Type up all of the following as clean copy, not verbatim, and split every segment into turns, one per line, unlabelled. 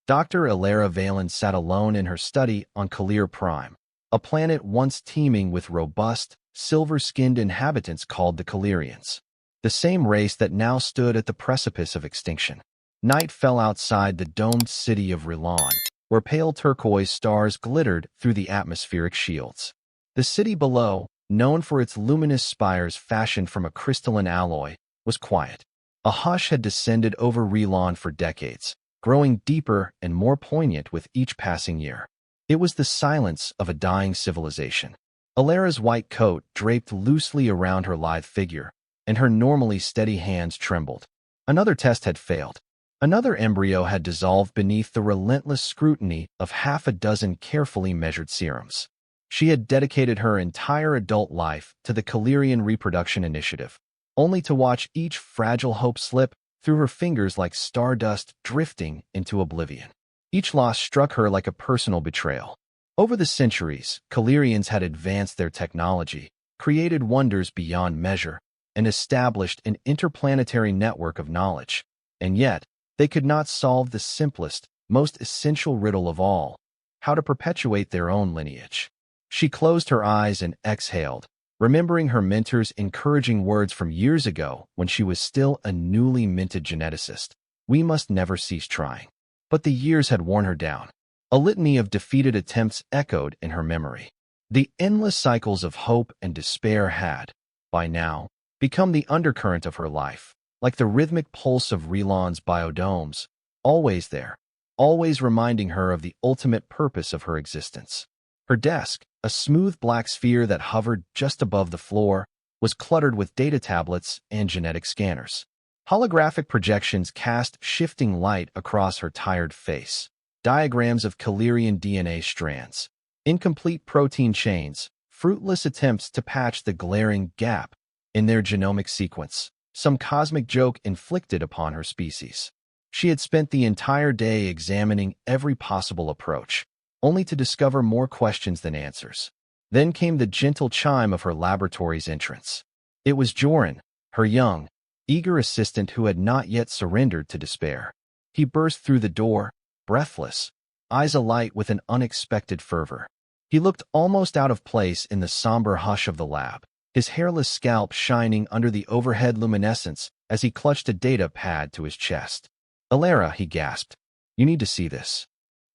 Dr. Elara Veylan sat alone in her study on Kelyr Prime, a planet once teeming with robust, silver-skinned inhabitants called the Kelyrians, the same race that now stood at the precipice of extinction. Night fell outside the domed city of Rilan, where pale turquoise stars glittered through the atmospheric shields. The city below, known for its luminous spires fashioned from a crystalline alloy, was quiet. A hush had descended over Rilan for decades, growing deeper and more poignant with each passing year. It was the silence of a dying civilization. Elara's white coat draped loosely around her lithe figure, and her normally steady hands trembled. Another test had failed. Another embryo had dissolved beneath the relentless scrutiny of half a dozen carefully measured serums. She had dedicated her entire adult life to the Kelyrian reproduction initiative, only to watch each fragile hope slip through her fingers like stardust drifting into oblivion. Each loss struck her like a personal betrayal. Over the centuries, Kelyrians had advanced their technology, created wonders beyond measure, and established an interplanetary network of knowledge. And yet, they could not solve the simplest, most essential riddle of all: how to perpetuate their own lineage. She closed her eyes and exhaled, remembering her mentor's encouraging words from years ago when she was still a newly minted geneticist. We must never cease trying. But the years had worn her down. A litany of defeated attempts echoed in her memory. The endless cycles of hope and despair had, by now, become the undercurrent of her life, like the rhythmic pulse of Rilan's biodomes, always there, always reminding her of the ultimate purpose of her existence. Her desk, a smooth black sphere that hovered just above the floor, was cluttered with data tablets and genetic scanners. Holographic projections cast shifting light across her tired face. Diagrams of Kelyrian DNA strands, incomplete protein chains, fruitless attempts to patch the glaring gap in their genomic sequence, some cosmic joke inflicted upon her species. She had spent the entire day examining every possible approach, only to discover more questions than answers. Then came the gentle chime of her laboratory's entrance. It was Joran, her young, eager assistant who had not yet surrendered to despair. He burst through the door, breathless, eyes alight with an unexpected fervor. He looked almost out of place in the somber hush of the lab, his hairless scalp shining under the overhead luminescence as he clutched a data pad to his chest. "Elara," he gasped, "you need to see this."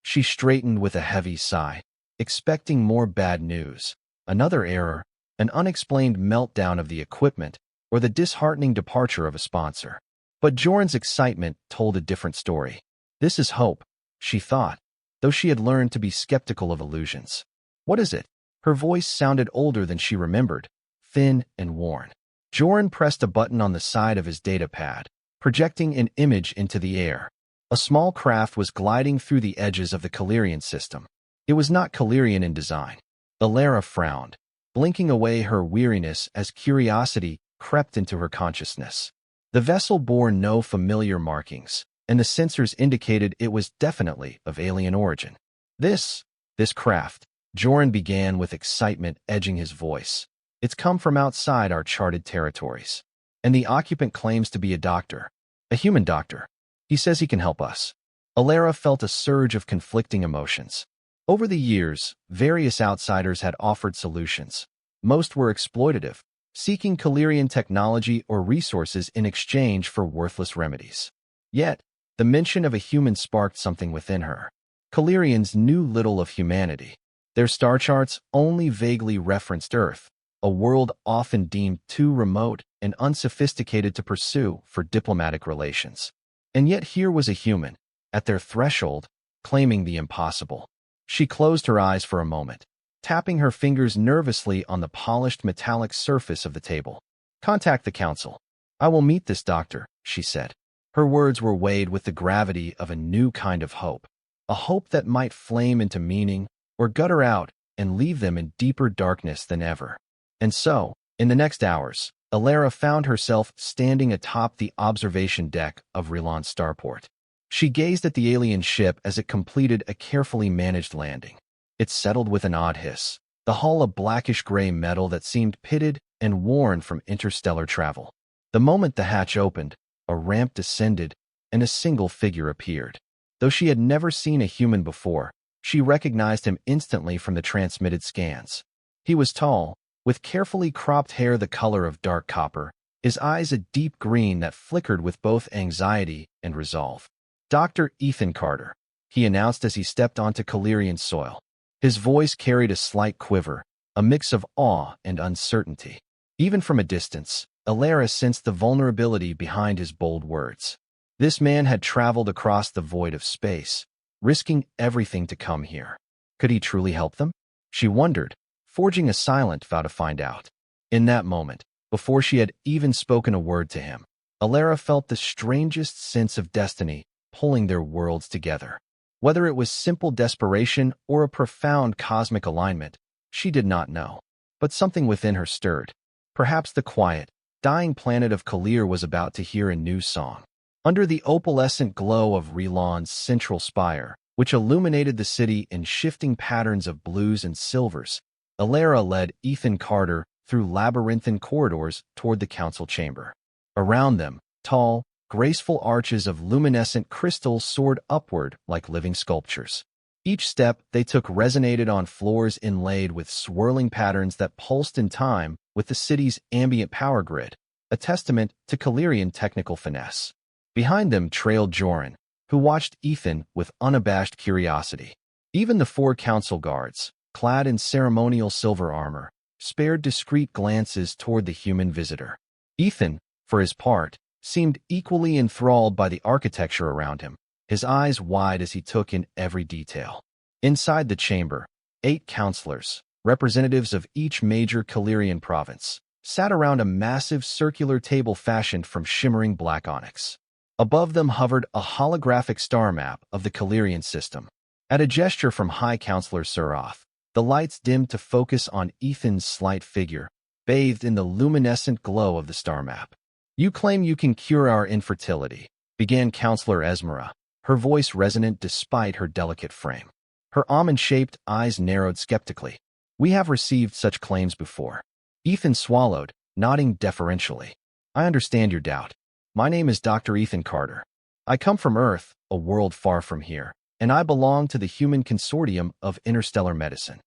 She straightened with a heavy sigh, expecting more bad news. Another error, an unexplained meltdown of the equipment, or the disheartening departure of a sponsor. But Joran's excitement told a different story. "This is hope," she thought, though she had learned to be skeptical of illusions. "What is it?" Her voice sounded older than she remembered, thin and worn. Joran pressed a button on the side of his datapad, projecting an image into the air. A small craft was gliding through the edges of the Kelyrian system. It was not Kelyrian in design. Elara frowned, blinking away her weariness as curiosity crept into her consciousness. The vessel bore no familiar markings, and the sensors indicated it was definitely of alien origin. This craft," Joran began with excitement edging his voice. "It's come from outside our charted territories. And the occupant claims to be a doctor, a human doctor. He says he can help us." Elara felt a surge of conflicting emotions. Over the years, various outsiders had offered solutions. Most were exploitative, seeking Kelyrian technology or resources in exchange for worthless remedies. Yet, the mention of a human sparked something within her. Kelyrians knew little of humanity. Their star charts only vaguely referenced Earth, a world often deemed too remote and unsophisticated to pursue for diplomatic relations. And yet here was a human, at their threshold, claiming the impossible. She closed her eyes for a moment, tapping her fingers nervously on the polished metallic surface of the table. "Contact the council. I will meet this doctor," she said. Her words were weighed with the gravity of a new kind of hope, a hope that might flame into meaning or gutter out and leave them in deeper darkness than ever. And so, in the next hours, Elara found herself standing atop the observation deck of Rilan starport. She gazed at the alien ship as it completed a carefully managed landing. It settled with an odd hiss, the hull a blackish-gray metal that seemed pitted and worn from interstellar travel. The moment the hatch opened, a ramp descended, and a single figure appeared. Though she had never seen a human before, she recognized him instantly from the transmitted scans. He was tall, with carefully cropped hair the color of dark copper, his eyes a deep green that flickered with both anxiety and resolve. "Dr. Ethan Carter," he announced as he stepped onto Kelyrian soil. His voice carried a slight quiver, a mix of awe and uncertainty. Even from a distance, Elara sensed the vulnerability behind his bold words. This man had traveled across the void of space, risking everything to come here. Could he truly help them? She wondered, forging a silent vow to find out. In that moment, before she had even spoken a word to him, Elara felt the strangest sense of destiny pulling their worlds together. Whether it was simple desperation or a profound cosmic alignment, she did not know. But something within her stirred. Perhaps the quiet, dying planet of Kelyr was about to hear a new song. Under the opalescent glow of Relon's central spire, which illuminated the city in shifting patterns of blues and silvers, Elara led Ethan Carter through labyrinthine corridors toward the council chamber. Around them, tall, graceful arches of luminescent crystal soared upward like living sculptures. Each step they took resonated on floors inlaid with swirling patterns that pulsed in time with the city's ambient power grid, a testament to Kelyrian technical finesse. Behind them trailed Joran, who watched Ethan with unabashed curiosity. Even the 4 council guards, clad in ceremonial silver armor, spared discreet glances toward the human visitor. Ethan, for his part, seemed equally enthralled by the architecture around him, his eyes wide as he took in every detail. Inside the chamber, 8 counselors, representatives of each major Kelyrian province, sat around a massive circular table fashioned from shimmering black onyx. Above them hovered a holographic star map of the Kelyrian system. At a gesture from High Counselor Surath, the lights dimmed to focus on Ethan's slight figure, bathed in the luminescent glow of the star map. "You claim you can cure our infertility," began Counselor Esmera, her voice resonant despite her delicate frame. Her almond-shaped eyes narrowed skeptically. "We have received such claims before." Ethan swallowed, nodding deferentially. "I understand your doubt. My name is Dr. Ethan Carter. I come from Earth, a world far from here, and I belong to the Human Consortium of Interstellar Medicine."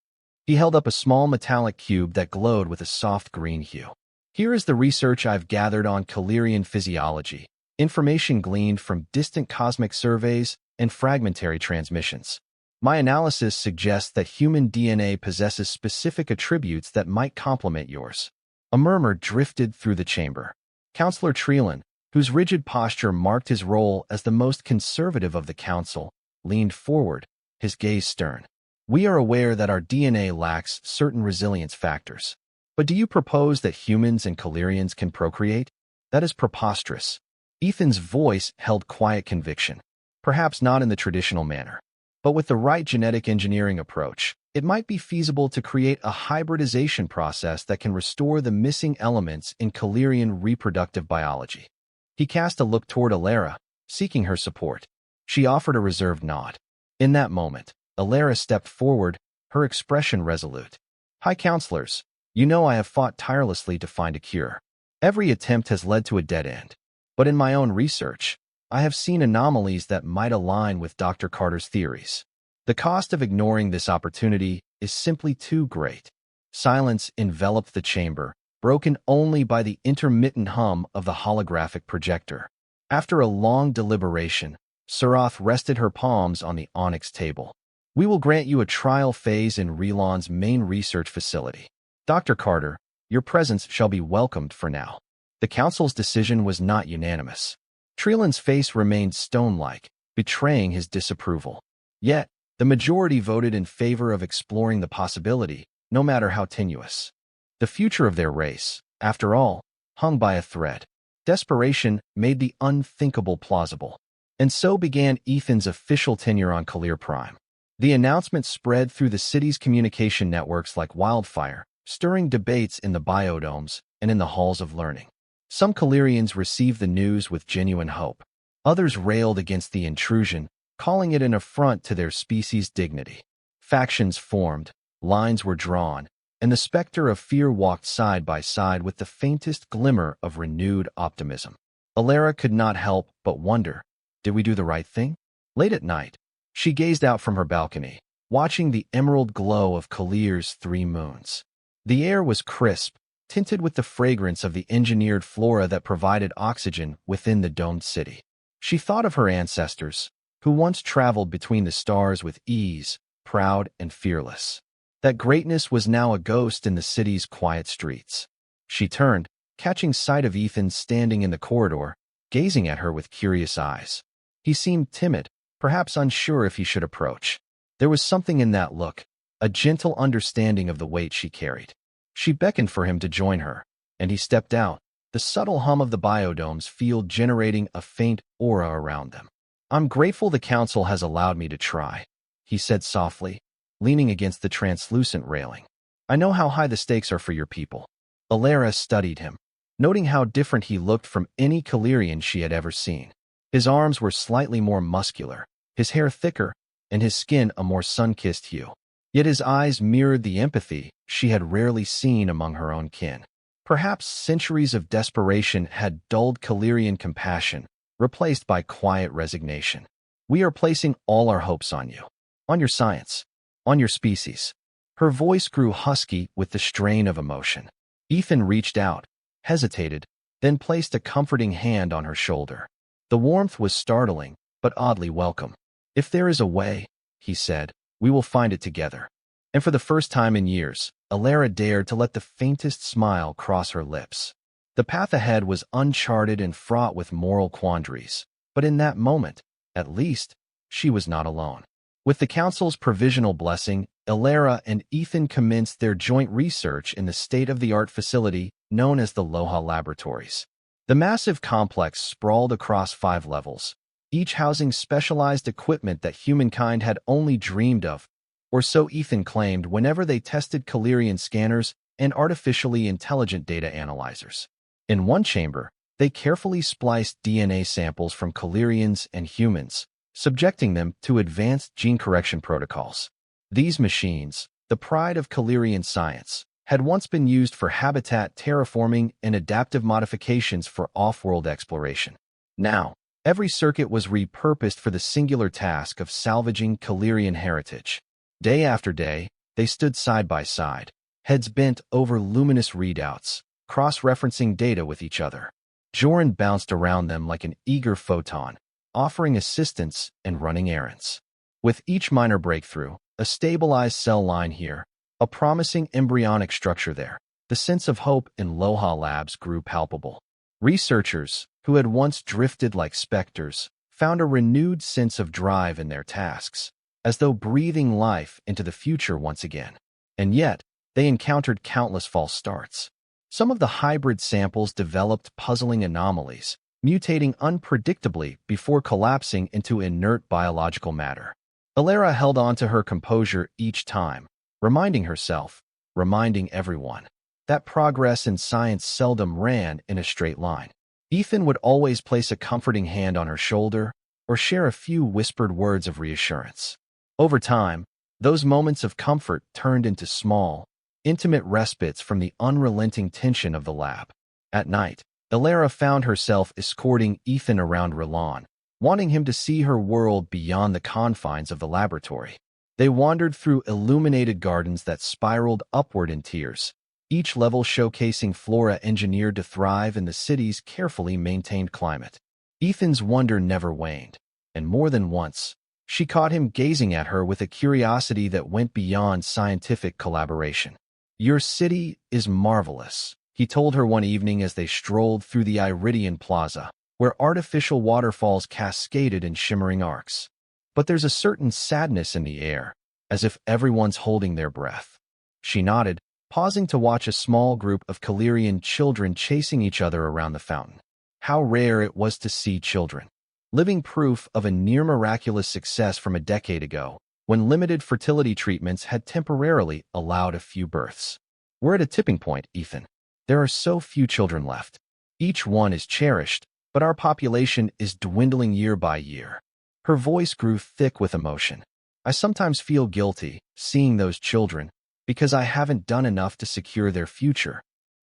He held up a small metallic cube that glowed with a soft green hue. "Here is the research I've gathered on Kelyrian physiology, information gleaned from distant cosmic surveys and fragmentary transmissions. My analysis suggests that human DNA possesses specific attributes that might complement yours." A murmur drifted through the chamber. Counselor Treelan, whose rigid posture marked his role as the most conservative of the council, leaned forward, his gaze stern. "We are aware that our DNA lacks certain resilience factors. But do you propose that humans and Kelyrians can procreate? That is preposterous." Ethan's voice held quiet conviction. "Perhaps not in the traditional manner. But with the right genetic engineering approach, it might be feasible to create a hybridization process that can restore the missing elements in Kelyrian reproductive biology." He cast a look toward Elara, seeking her support. She offered a reserved nod. In that moment, Elara stepped forward, her expression resolute. "High Counselors, you know I have fought tirelessly to find a cure. Every attempt has led to a dead end. But in my own research, I have seen anomalies that might align with Dr. Carter's theories. The cost of ignoring this opportunity is simply too great." Silence enveloped the chamber, broken only by the intermittent hum of the holographic projector. After a long deliberation, Surath rested her palms on the onyx table. "We will grant you a trial phase in Relon's main research facility. Dr. Carter, your presence shall be welcomed for now." The council's decision was not unanimous. Treelan's face remained stone-like, betraying his disapproval. Yet, the majority voted in favor of exploring the possibility, no matter how tenuous. The future of their race, after all, hung by a thread. Desperation made the unthinkable plausible. And so began Ethan's official tenure on Kelyr Prime. The announcement spread through the city's communication networks like wildfire, stirring debates in the biodomes and in the halls of learning. Some Kelyrians received the news with genuine hope. Others railed against the intrusion, calling it an affront to their species' dignity. Factions formed, lines were drawn, and the specter of fear walked side by side with the faintest glimmer of renewed optimism. Elara could not help but wonder, did we do the right thing? Late at night, she gazed out from her balcony, watching the emerald glow of Kelyrian's 3 moons. The air was crisp, tinted with the fragrance of the engineered flora that provided oxygen within the domed city. She thought of her ancestors, who once traveled between the stars with ease, proud and fearless. That greatness was now a ghost in the city's quiet streets. She turned, catching sight of Ethan standing in the corridor, gazing at her with curious eyes. He seemed timid, perhaps unsure if he should approach. There was something in that look, a gentle understanding of the weight she carried. She beckoned for him to join her, and he stepped out, the subtle hum of the biodome's field generating a faint aura around them. "I'm grateful the council has allowed me to try," he said softly, leaning against the translucent railing. "I know how high the stakes are for your people." Elara studied him, noting how different he looked from any Kelyrian she had ever seen. His arms were slightly more muscular, his hair thicker, and his skin a more sun-kissed hue. Yet his eyes mirrored the empathy she had rarely seen among her own kin. Perhaps centuries of desperation had dulled Kelyrian compassion, replaced by quiet resignation. "We are placing all our hopes on you, on your science, on your species." Her voice grew husky with the strain of emotion. Ethan reached out, hesitated, then placed a comforting hand on her shoulder. The warmth was startling, but oddly welcome. "If there is a way," he said, "we will find it together." And for the first time in years, Elara dared to let the faintest smile cross her lips. The path ahead was uncharted and fraught with moral quandaries, but in that moment, at least, she was not alone. With the Council's provisional blessing, Elara and Ethan commenced their joint research in the state-of-the-art facility known as the Loha Laboratories. The massive complex sprawled across 5 levels, each housing specialized equipment that humankind had only dreamed of, or so Ethan claimed whenever they tested Kelyrian scanners and artificially intelligent data analyzers. In one chamber, they carefully spliced DNA samples from Kelyrians and humans, subjecting them to advanced gene correction protocols. These machines, the pride of Kelyrian science, had once been used for habitat terraforming and adaptive modifications for off-world exploration. Now, every circuit was repurposed for the singular task of salvaging Kelyrian heritage. Day after day, they stood side by side, heads bent over luminous readouts, cross-referencing data with each other. Joran bounced around them like an eager photon, offering assistance and running errands. With each minor breakthrough, a stabilized cell line here, a promising embryonic structure there, the sense of hope in Loha Labs grew palpable. Researchers, who had once drifted like specters, found a renewed sense of drive in their tasks, as though breathing life into the future once again. And yet, they encountered countless false starts. Some of the hybrid samples developed puzzling anomalies, mutating unpredictably before collapsing into inert biological matter. Elara held on to her composure each time, reminding herself, reminding everyone, that progress in science seldom ran in a straight line. Ethan would always place a comforting hand on her shoulder or share a few whispered words of reassurance. Over time, those moments of comfort turned into small, intimate respites from the unrelenting tension of the lab. At night, Elara found herself escorting Ethan around Rilan, wanting him to see her world beyond the confines of the laboratory. They wandered through illuminated gardens that spiraled upward in tiers, each level showcasing flora engineered to thrive in the city's carefully maintained climate. Ethan's wonder never waned, and more than once, she caught him gazing at her with a curiosity that went beyond scientific collaboration. "Your city is marvelous," he told her one evening as they strolled through the Iridian Plaza, where artificial waterfalls cascaded in shimmering arcs. "But there's a certain sadness in the air, as if everyone's holding their breath." She nodded, pausing to watch a small group of Kelyrian children chasing each other around the fountain. How rare it was to see children. Living proof of a near-miraculous success from a decade ago, when limited fertility treatments had temporarily allowed a few births. "We're at a tipping point, Ethan. There are so few children left. Each one is cherished, but our population is dwindling year by year." Her voice grew thick with emotion. "I sometimes feel guilty, seeing those children, because I haven't done enough to secure their future."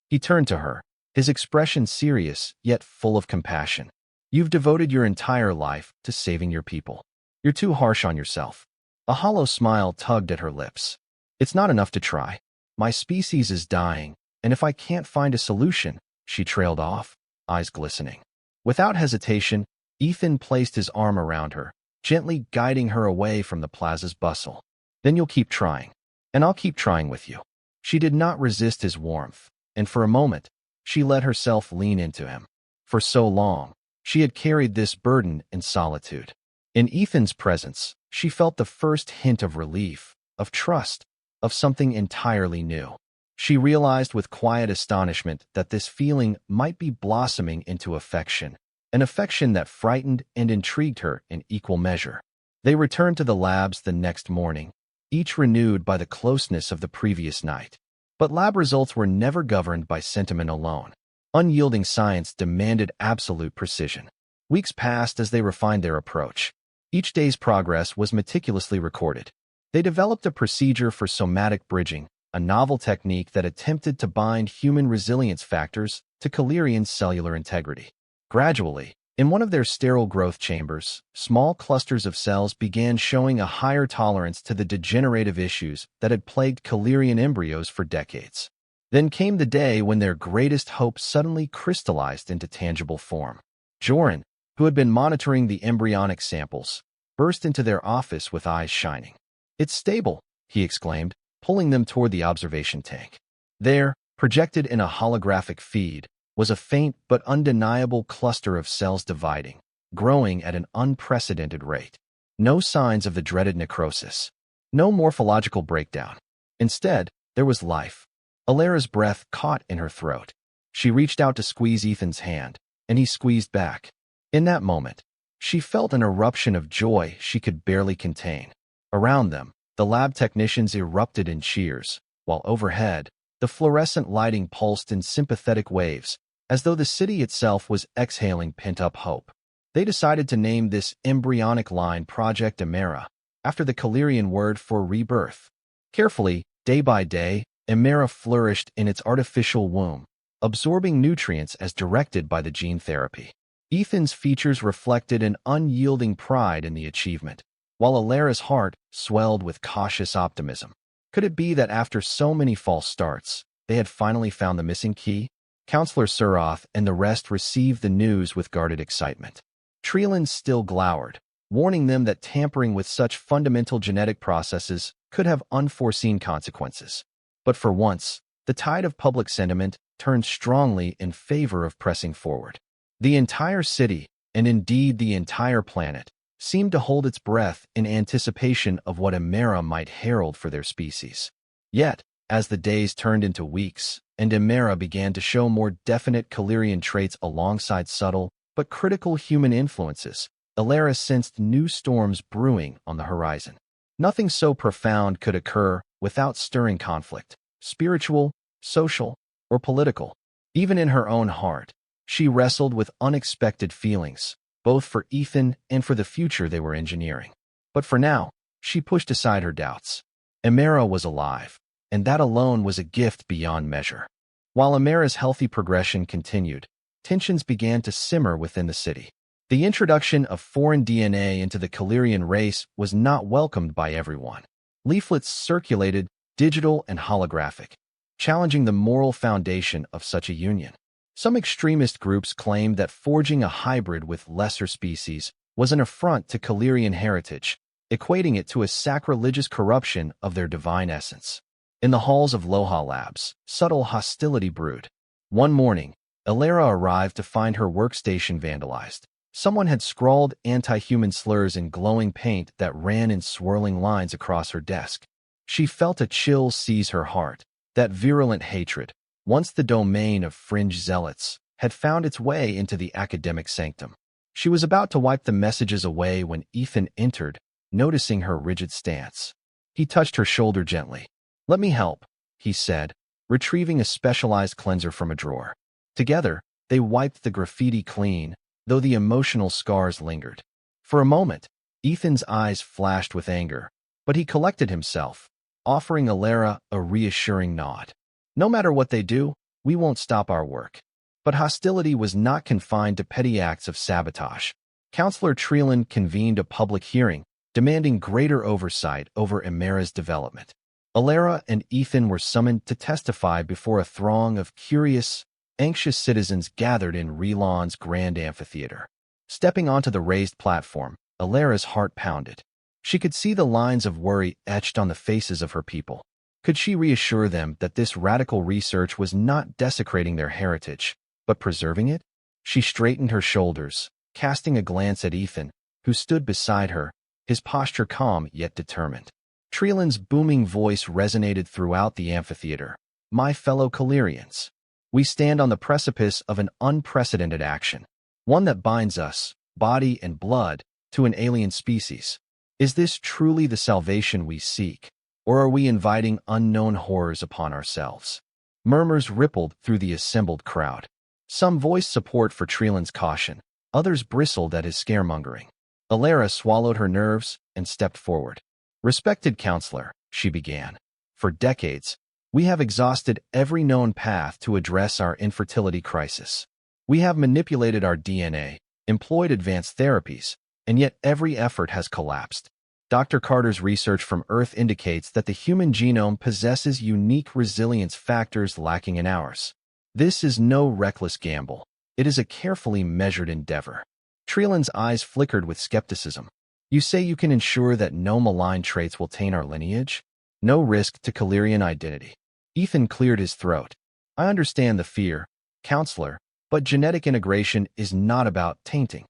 He turned to her, his expression serious yet full of compassion. "You've devoted your entire life to saving your people. You're too harsh on yourself. A hollow smile tugged at her lips. It's not enough to try. My species is dying, and if I can't find a solution, she trailed off, eyes glistening. Without hesitation, Ethan placed his arm around her, gently guiding her away from the plaza's bustle. Then you'll keep trying, and I'll keep trying with you. She did not resist his warmth, and for a moment, she let herself lean into him. For so long, she had carried this burden in solitude. In Ethan's presence, she felt the first hint of relief, of trust, of something entirely new. She realized with quiet astonishment that this feeling might be blossoming into affection, an affection that frightened and intrigued her in equal measure. They returned to the labs the next morning, each renewed by the closeness of the previous night. But lab results were never governed by sentiment alone. Unyielding science demanded absolute precision. Weeks passed as they refined their approach. Each day's progress was meticulously recorded. They developed a procedure for somatic bridging, a novel technique that attempted to bind human resilience factors to Kelyrian cellular integrity. Gradually, in one of their sterile growth chambers, small clusters of cells began showing a higher tolerance to the degenerative issues that had plagued Kelyrian embryos for decades. Then came the day when their greatest hope suddenly crystallized into tangible form. Joran, who had been monitoring the embryonic samples, burst into their office with eyes shining. It's stable, he exclaimed, pulling them toward the observation tank. There, projected in a holographic feed, was a faint but undeniable cluster of cells dividing, growing at an unprecedented rate. No signs of the dreaded necrosis. No morphological breakdown. Instead, there was life. Elara's breath caught in her throat. She reached out to squeeze Ethan's hand, and he squeezed back. In that moment, she felt an eruption of joy she could barely contain. Around them, the lab technicians erupted in cheers, while overhead, the fluorescent lighting pulsed in sympathetic waves, as though the city itself was exhaling pent-up hope. They decided to name this embryonic line Project Elara, after the Kelyrian word for rebirth. Carefully, day by day, Elara flourished in its artificial womb, absorbing nutrients as directed by the gene therapy. Ethan's features reflected an unyielding pride in the achievement, while Elara's heart swelled with cautious optimism. Could it be that after so many false starts, they had finally found the missing key? Counselor Suroth and the rest received the news with guarded excitement. Treeland still glowered, warning them that tampering with such fundamental genetic processes could have unforeseen consequences. But for once, the tide of public sentiment turned strongly in favor of pressing forward. The entire city, and indeed the entire planet, seemed to hold its breath in anticipation of what Elara might herald for their species. Yet, as the days turned into weeks, and Elara began to show more definite Kelyrian traits alongside subtle but critical human influences, Elara sensed new storms brewing on the horizon. Nothing so profound could occur without stirring conflict, spiritual, social, or political. Even in her own heart, she wrestled with unexpected feelings, both for Ethan and for the future they were engineering. But for now, she pushed aside her doubts. Elara was alive, and that alone was a gift beyond measure. While Emara's healthy progression continued, tensions began to simmer within the city. The introduction of foreign DNA into the Kelyrian race was not welcomed by everyone. Leaflets circulated, digital and holographic, challenging the moral foundation of such a union. Some extremist groups claimed that forging a hybrid with lesser species was an affront to Kelyrian heritage, equating it to a sacrilegious corruption of their divine essence. In the halls of Loha Labs, subtle hostility brewed. One morning, Elara arrived to find her workstation vandalized. Someone had scrawled anti-human slurs in glowing paint that ran in swirling lines across her desk. She felt a chill seize her heart. That virulent hatred, once the domain of fringe zealots, had found its way into the academic sanctum. She was about to wipe the messages away when Ethan entered, noticing her rigid stance. He touched her shoulder gently. "Let me help," he said, retrieving a specialized cleanser from a drawer. Together, they wiped the graffiti clean, though the emotional scars lingered. For a moment, Ethan's eyes flashed with anger, but he collected himself, offering Elara a reassuring nod. "No matter what they do, we won't stop our work." But hostility was not confined to petty acts of sabotage. Counselor Treeland convened a public hearing, demanding greater oversight over Elara development. Elara and Ethan were summoned to testify before a throng of curious, anxious citizens gathered in Veylan's grand amphitheater. Stepping onto the raised platform, Elara's heart pounded. She could see the lines of worry etched on the faces of her people. Could she reassure them that this radical research was not desecrating their heritage, but preserving it? She straightened her shoulders, casting a glance at Ethan, who stood beside her, his posture calm yet determined. Treeland's booming voice resonated throughout the amphitheater. My fellow Kelyrians, we stand on the precipice of an unprecedented action, one that binds us, body and blood, to an alien species. Is this truly the salvation we seek, or are we inviting unknown horrors upon ourselves? Murmurs rippled through the assembled crowd. Some voiced support for Treeland's caution, others bristled at his scaremongering. Elara swallowed her nerves and stepped forward. Respected counselor, she began. For decades, we have exhausted every known path to address our infertility crisis. We have manipulated our DNA, employed advanced therapies, and yet every effort has collapsed. Dr. Carter's research from Earth indicates that the human genome possesses unique resilience factors lacking in ours. This is no reckless gamble. It is a carefully measured endeavor. Treeland's eyes flickered with skepticism. You say you can ensure that no malign traits will taint our lineage? No risk to Kelyrian identity. Ethan cleared his throat. I understand the fear, counselor, but genetic integration is not about tainting.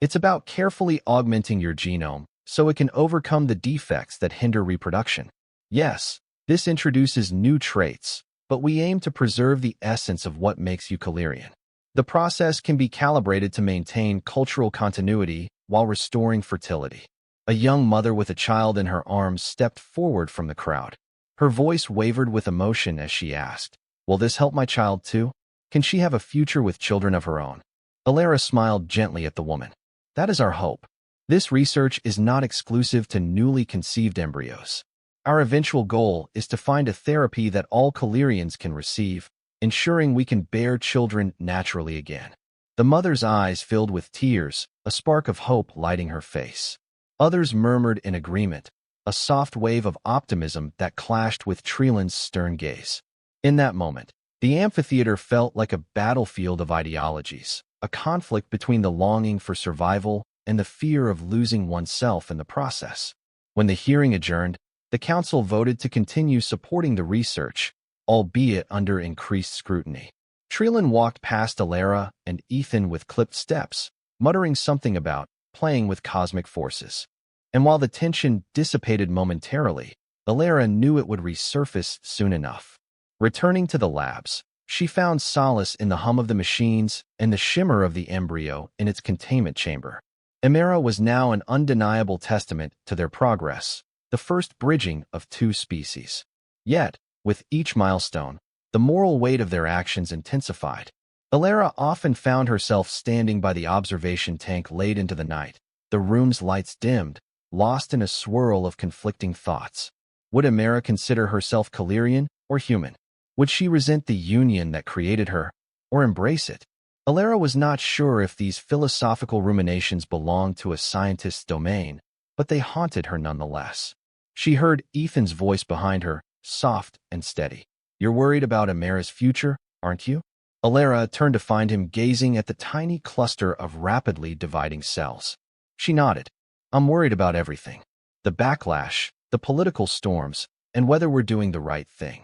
It's about carefully augmenting your genome so it can overcome the defects that hinder reproduction. Yes, this introduces new traits, but we aim to preserve the essence of what makes you Kelyrian. The process can be calibrated to maintain cultural continuity while restoring fertility. A young mother with a child in her arms stepped forward from the crowd. Her voice wavered with emotion as she asked, will this help my child too? Can she have a future with children of her own? Elara smiled gently at the woman. That is our hope. This research is not exclusive to newly conceived embryos. Our eventual goal is to find a therapy that all Kelyrians can receive, ensuring we can bear children naturally again. The mother's eyes filled with tears, a spark of hope lighting her face. Others murmured in agreement, a soft wave of optimism that clashed with Treeland's stern gaze. In that moment, the amphitheater felt like a battlefield of ideologies, a conflict between the longing for survival and the fear of losing oneself in the process. When the hearing adjourned, the council voted to continue supporting the research, albeit under increased scrutiny. Treeland walked past Elara and Ethan with clipped steps, muttering something about playing with cosmic forces. And while the tension dissipated momentarily, Elara knew it would resurface soon enough. Returning to the labs, she found solace in the hum of the machines and the shimmer of the embryo in its containment chamber. Elara was now an undeniable testament to their progress, the first bridging of two species. Yet, with each milestone, the moral weight of their actions intensified. Elara often found herself standing by the observation tank late into the night, the room's lights dimmed, lost in a swirl of conflicting thoughts. Would Elara consider herself Kelyrian or human? Would she resent the union that created her, or embrace it? Elara was not sure if these philosophical ruminations belonged to a scientist's domain, but they haunted her nonetheless. She heard Ethan's voice behind her, soft and steady. You're worried about Emara's future, aren't you? Elara turned to find him gazing at the tiny cluster of rapidly dividing cells. She nodded. I'm worried about everything. The backlash, the political storms, and whether we're doing the right thing.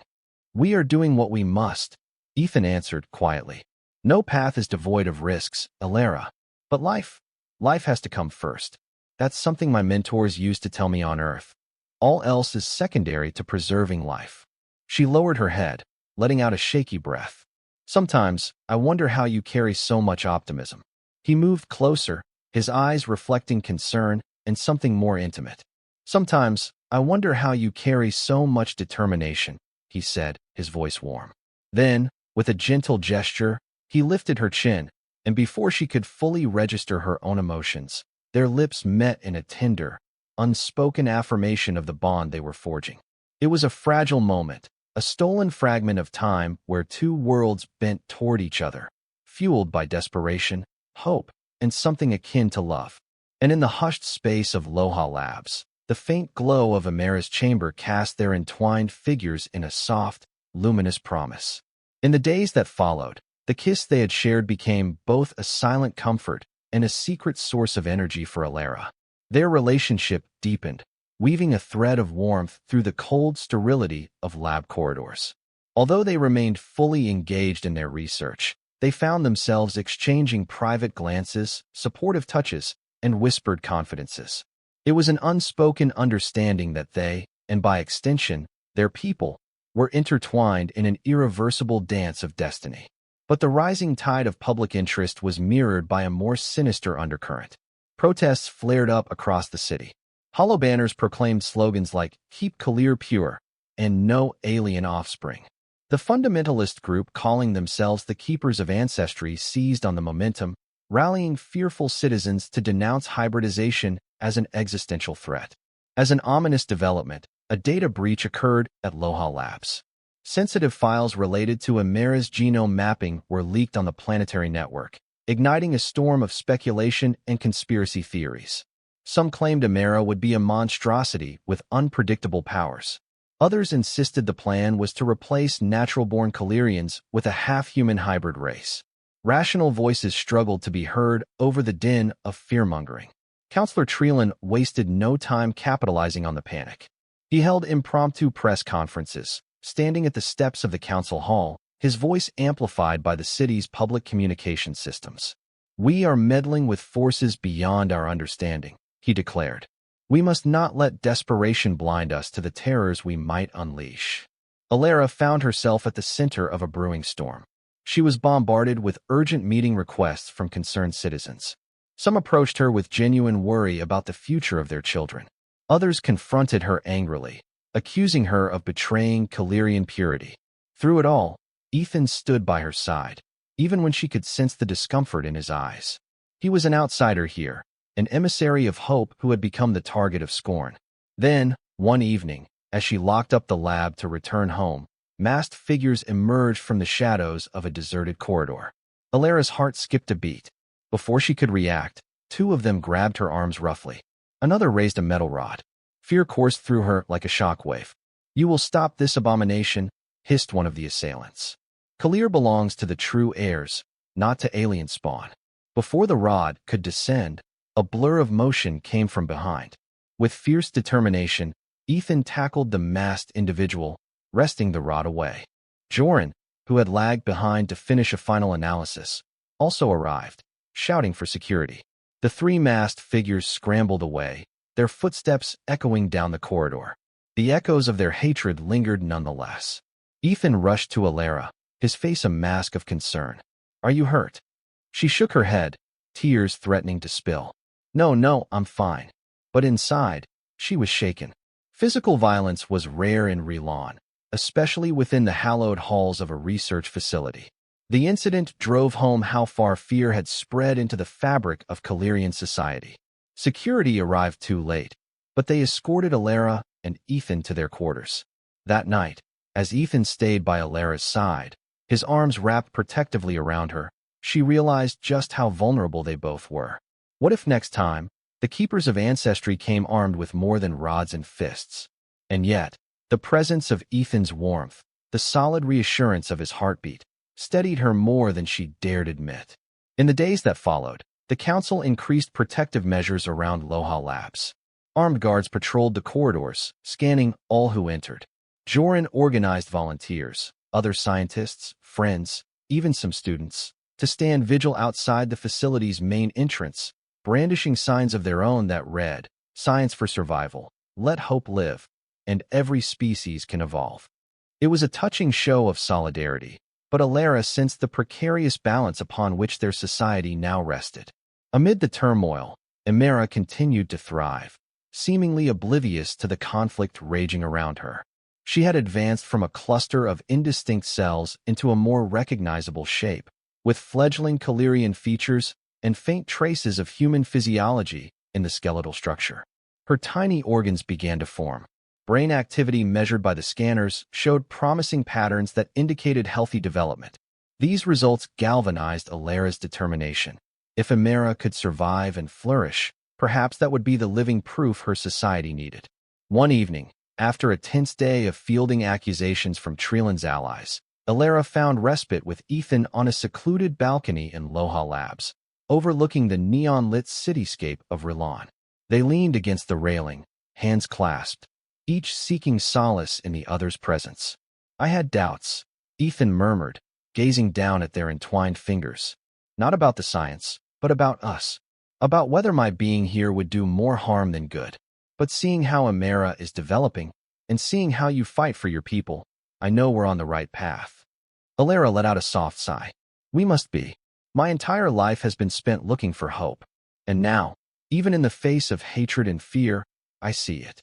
We are doing what we must, Ethan answered quietly. No path is devoid of risks, Elara. But life has to come first. That's something my mentors used to tell me on Earth. All else is secondary to preserving life. She lowered her head, letting out a shaky breath. Sometimes, I wonder how you carry so much optimism. He moved closer, his eyes reflecting concern and something more intimate. Sometimes, I wonder how you carry so much determination, he said, his voice warm. Then, with a gentle gesture, he lifted her chin, and before she could fully register her own emotions, their lips met in a tender, unspoken affirmation of the bond they were forging. It was a fragile moment, a stolen fragment of time where two worlds bent toward each other, fueled by desperation, hope, and something akin to love. and in the hushed space of Loha Labs, the faint glow of Amara's chamber cast their entwined figures in a soft, luminous promise. In the days that followed, the kiss they had shared became both a silent comfort and a secret source of energy for Elara. Their relationship deepened, weaving a thread of warmth through the cold sterility of lab corridors. Although they remained fully engaged in their research, they found themselves exchanging private glances, supportive touches, and whispered confidences. It was an unspoken understanding that they, and by extension, their people, were intertwined in an irreversible dance of destiny. But the rising tide of public interest was mirrored by a more sinister undercurrent. Protests flared up across the city. Hollow banners proclaimed slogans like "Keep Kelyr Pure" and "No Alien Offspring." The fundamentalist group calling themselves the Keepers of Ancestry seized on the momentum, rallying fearful citizens to denounce hybridization as an existential threat. As an ominous development, a data breach occurred at Loha Labs. Sensitive files related to Amara's genome mapping were leaked on the planetary network, igniting a storm of speculation and conspiracy theories. Some claimed Amara would be a monstrosity with unpredictable powers. Others insisted the plan was to replace natural-born Kelyrians with a half-human hybrid race. Rational voices struggled to be heard over the din of fear-mongering. Counselor Treelan wasted no time capitalizing on the panic. He held impromptu press conferences, standing at the steps of the council hall, his voice amplified by the city's public communication systems. "We are meddling with forces beyond our understanding," he declared. "We must not let desperation blind us to the terrors we might unleash." Elara found herself at the center of a brewing storm. She was bombarded with urgent meeting requests from concerned citizens. Some approached her with genuine worry about the future of their children. Others confronted her angrily, accusing her of betraying Kelyrian purity. Through it all, Ethan stood by her side, even when she could sense the discomfort in his eyes. He was an outsider here, an emissary of hope who had become the target of scorn. Then, one evening, as she locked up the lab to return home, masked figures emerged from the shadows of a deserted corridor. Elara's heart skipped a beat. Before she could react, two of them grabbed her arms roughly. Another raised a metal rod. Fear coursed through her like a shockwave. "You will stop this abomination," hissed one of the assailants. "Kelyr belongs to the true heirs, not to alien spawn." Before the rod could descend, a blur of motion came from behind. With fierce determination, Ethan tackled the masked individual, wresting the rod away. Joran, who had lagged behind to finish a final analysis, also arrived, shouting for security. The three masked figures scrambled away, their footsteps echoing down the corridor. The echoes of their hatred lingered nonetheless. Ethan rushed to Elara, his face a mask of concern. "Are you hurt?" She shook her head, tears threatening to spill. No, I'm fine." But inside, she was shaken. Physical violence was rare in Relan, especially within the hallowed halls of a research facility. The incident drove home how far fear had spread into the fabric of Kelyrian society. Security arrived too late, but they escorted Elara and Ethan to their quarters. That night, as Ethan stayed by Elara's side, his arms wrapped protectively around her, she realized just how vulnerable they both were. What if next time, the Keepers of Ancestry came armed with more than rods and fists? And yet, the presence of Ethan's warmth, the solid reassurance of his heartbeat, steadied her more than she dared admit. In the days that followed, the council increased protective measures around Loha Labs. Armed guards patrolled the corridors, scanning all who entered. Joran organized volunteers, other scientists, friends, even some students, to stand vigil outside the facility's main entrance, brandishing signs of their own that read, "Science for Survival, Let Hope Live, and Every Species Can Evolve." It was a touching show of solidarity, but Elara sensed the precarious balance upon which their society now rested. Amid the turmoil, Amara continued to thrive, seemingly oblivious to the conflict raging around her. She had advanced from a cluster of indistinct cells into a more recognizable shape, with fledgling Kelyrian features and faint traces of human physiology in the skeletal structure. Her tiny organs began to form. Brain activity measured by the scanners showed promising patterns that indicated healthy development. These results galvanized Elara's determination. If Amara could survive and flourish, Perhaps that would be the living proof her society needed. One evening, after a tense day of fielding accusations from Treeland's allies, Elara found respite with Ethan on a secluded balcony in Loha Labs, overlooking the neon-lit cityscape of Rilan. They leaned against the railing, hands clasped, each seeking solace in the other's presence. "I had doubts," Ethan murmured, gazing down at their entwined fingers. "Not about the science, but about us. About whether my being here would do more harm than good. But seeing how Elara is developing, and seeing how you fight for your people, I know we're on the right path." Elara let out a soft sigh. "We must be. My entire life has been spent looking for hope. And now, even in the face of hatred and fear, I see it."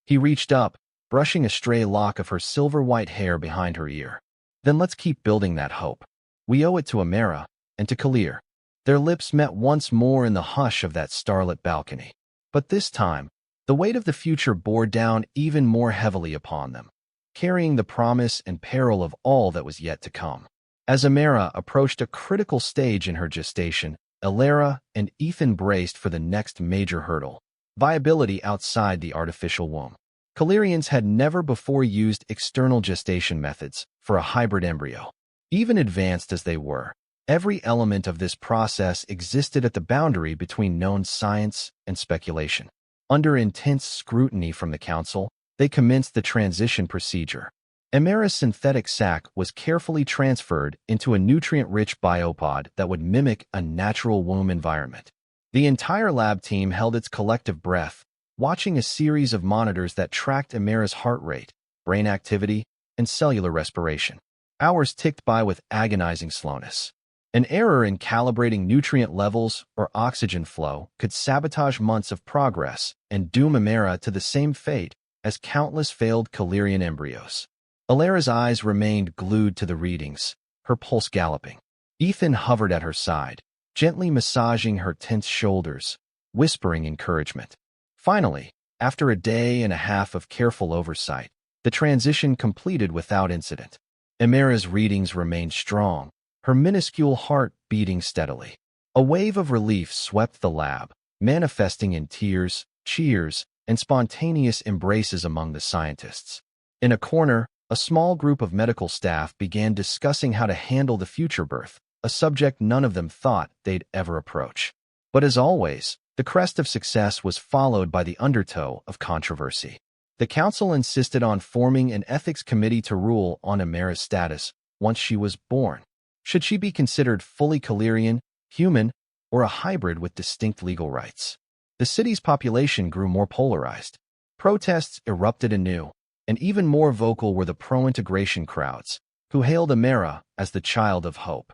He reached up, brushing a stray lock of her silver-white hair behind her ear. "Then let's keep building that hope. We owe it to Elara, and to Kelyr." Their lips met once more in the hush of that starlit balcony. But this time, the weight of the future bore down even more heavily upon them, carrying the promise and peril of all that was yet to come. As Elara approached a critical stage in her gestation, Elara and Ethan braced for the next major hurdle: viability outside the artificial womb. Kelyrians had never before used external gestation methods for a hybrid embryo. Even advanced as they were, every element of this process existed at the boundary between known science and speculation. Under intense scrutiny from the Council, they commenced the transition procedure. Emara's synthetic sac was carefully transferred into a nutrient-rich biopod that would mimic a natural womb environment. The entire lab team held its collective breath, watching a series of monitors that tracked Emara's heart rate, brain activity, and cellular respiration. Hours ticked by with agonizing slowness. An error in calibrating nutrient levels or oxygen flow could sabotage months of progress and doom Emara to the same fate as countless failed Kelyrian embryos. Elara's eyes remained glued to the readings, her pulse galloping. Ethan hovered at her side, gently massaging her tense shoulders, whispering encouragement. Finally, after a day and a half of careful oversight, the transition completed without incident. Emara's readings remained strong, her minuscule heart beating steadily. A wave of relief swept the lab, manifesting in tears, cheers, and spontaneous embraces among the scientists. In a corner, a small group of medical staff began discussing how to handle the future birth, a subject none of them thought they'd ever approach. But as always, the crest of success was followed by the undertow of controversy. The Council insisted on forming an ethics committee to rule on Emara's status once she was born. Should she be considered fully Kelyrian, human, or a hybrid with distinct legal rights? The city's population grew more polarized. Protests erupted anew, and even more vocal were the pro-integration crowds, who hailed Elara as the child of hope.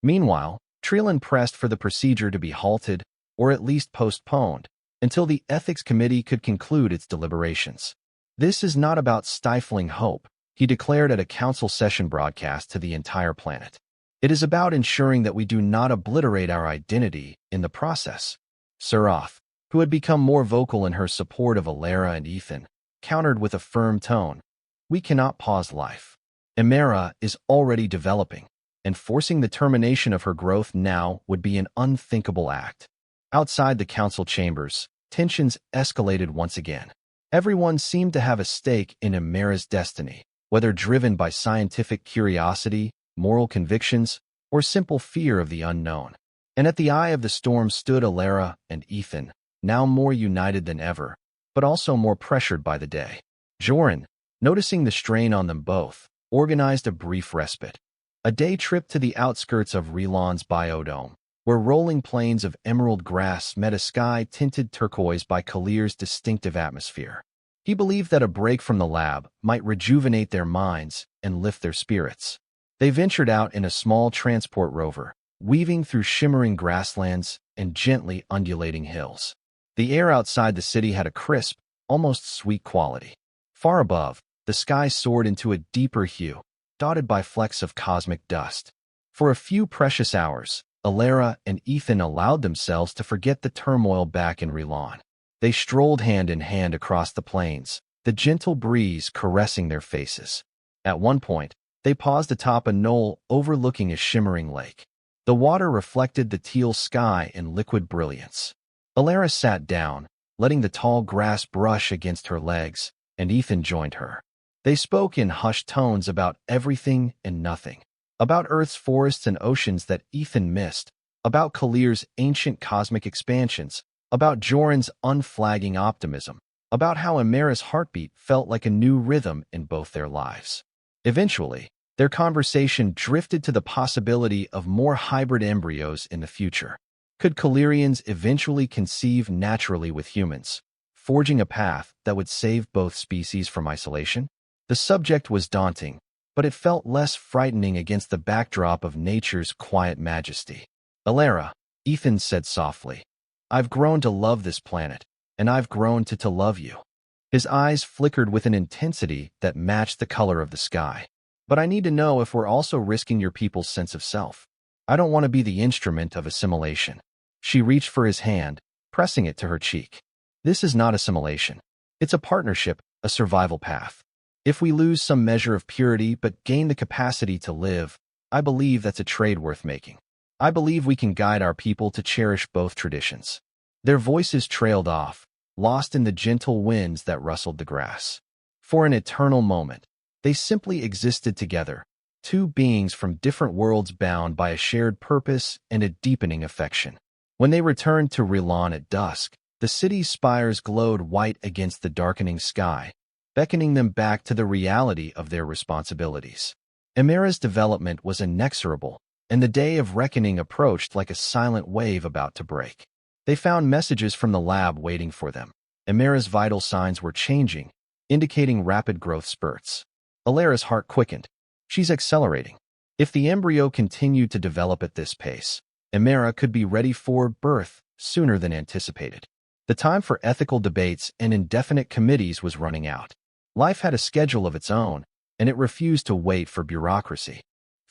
Meanwhile, Treeland pressed for the procedure to be halted, or at least postponed, until the ethics committee could conclude its deliberations. "This is not about stifling hope," he declared at a council session broadcast to the entire planet. "It is about ensuring that we do not obliterate our identity in the process." Surath, who had become more vocal in her support of Elara and Ethan, countered with a firm tone. "We cannot pause life. Emara is already developing, and forcing the termination of her growth now would be an unthinkable act." Outside the council chambers, tensions escalated once again. Everyone seemed to have a stake in Emara's destiny, whether driven by scientific curiosity, moral convictions, or simple fear of the unknown. And at the eye of the storm stood Elara and Ethan, now more united than ever, but also more pressured by the day. Joran, noticing the strain on them both, organized a brief respite. A day trip to the outskirts of Rilan's biodome, where rolling plains of emerald grass met a sky tinted turquoise by Kelyr's distinctive atmosphere. He believed that a break from the lab might rejuvenate their minds and lift their spirits. They ventured out in a small transport rover, weaving through shimmering grasslands and gently undulating hills. The air outside the city had a crisp, almost sweet quality. Far above, the sky soared into a deeper hue, dotted by flecks of cosmic dust. For a few precious hours, Elara and Ethan allowed themselves to forget the turmoil back in Rilan. They strolled hand in hand across the plains, the gentle breeze caressing their faces. At one point, they paused atop a knoll overlooking a shimmering lake. The water reflected the teal sky in liquid brilliance. Elara sat down, letting the tall grass brush against her legs, and Ethan joined her. They spoke in hushed tones about everything and nothing. About Earth's forests and oceans that Ethan missed, about Kelyrian's ancient cosmic expansions, about Joran's unflagging optimism, about how Elara heartbeat felt like a new rhythm in both their lives. Eventually, their conversation drifted to the possibility of more hybrid embryos in the future. Could Kelyrians eventually conceive naturally with humans, forging a path that would save both species from isolation? The subject was daunting, but it felt less frightening against the backdrop of nature's quiet majesty. "Elara," Ethan said softly, "I've grown to love this planet, and I've grown to love you." His eyes flickered with an intensity that matched the color of the sky. "But I need to know if we're also risking your people's sense of self. I don't want to be the instrument of assimilation." She reached for his hand, pressing it to her cheek. "This is not assimilation. It's a partnership, a survival path. If we lose some measure of purity but gain the capacity to live, I believe that's a trade worth making. I believe we can guide our people to cherish both traditions." Their voices trailed off, lost in the gentle winds that rustled the grass. For an eternal moment, they simply existed together, two beings from different worlds bound by a shared purpose and a deepening affection. When they returned to Veylan at dusk, the city's spires glowed white against the darkening sky, beckoning them back to the reality of their responsibilities. Emera's development was inexorable, and the day of reckoning approached like a silent wave about to break. They found messages from the lab waiting for them. Emera's vital signs were changing, indicating rapid growth spurts. Elara's heart quickened. She's accelerating. If the embryo continued to develop at this pace, Emera could be ready for birth sooner than anticipated. The time for ethical debates and indefinite committees was running out. Life had a schedule of its own, and it refused to wait for bureaucracy.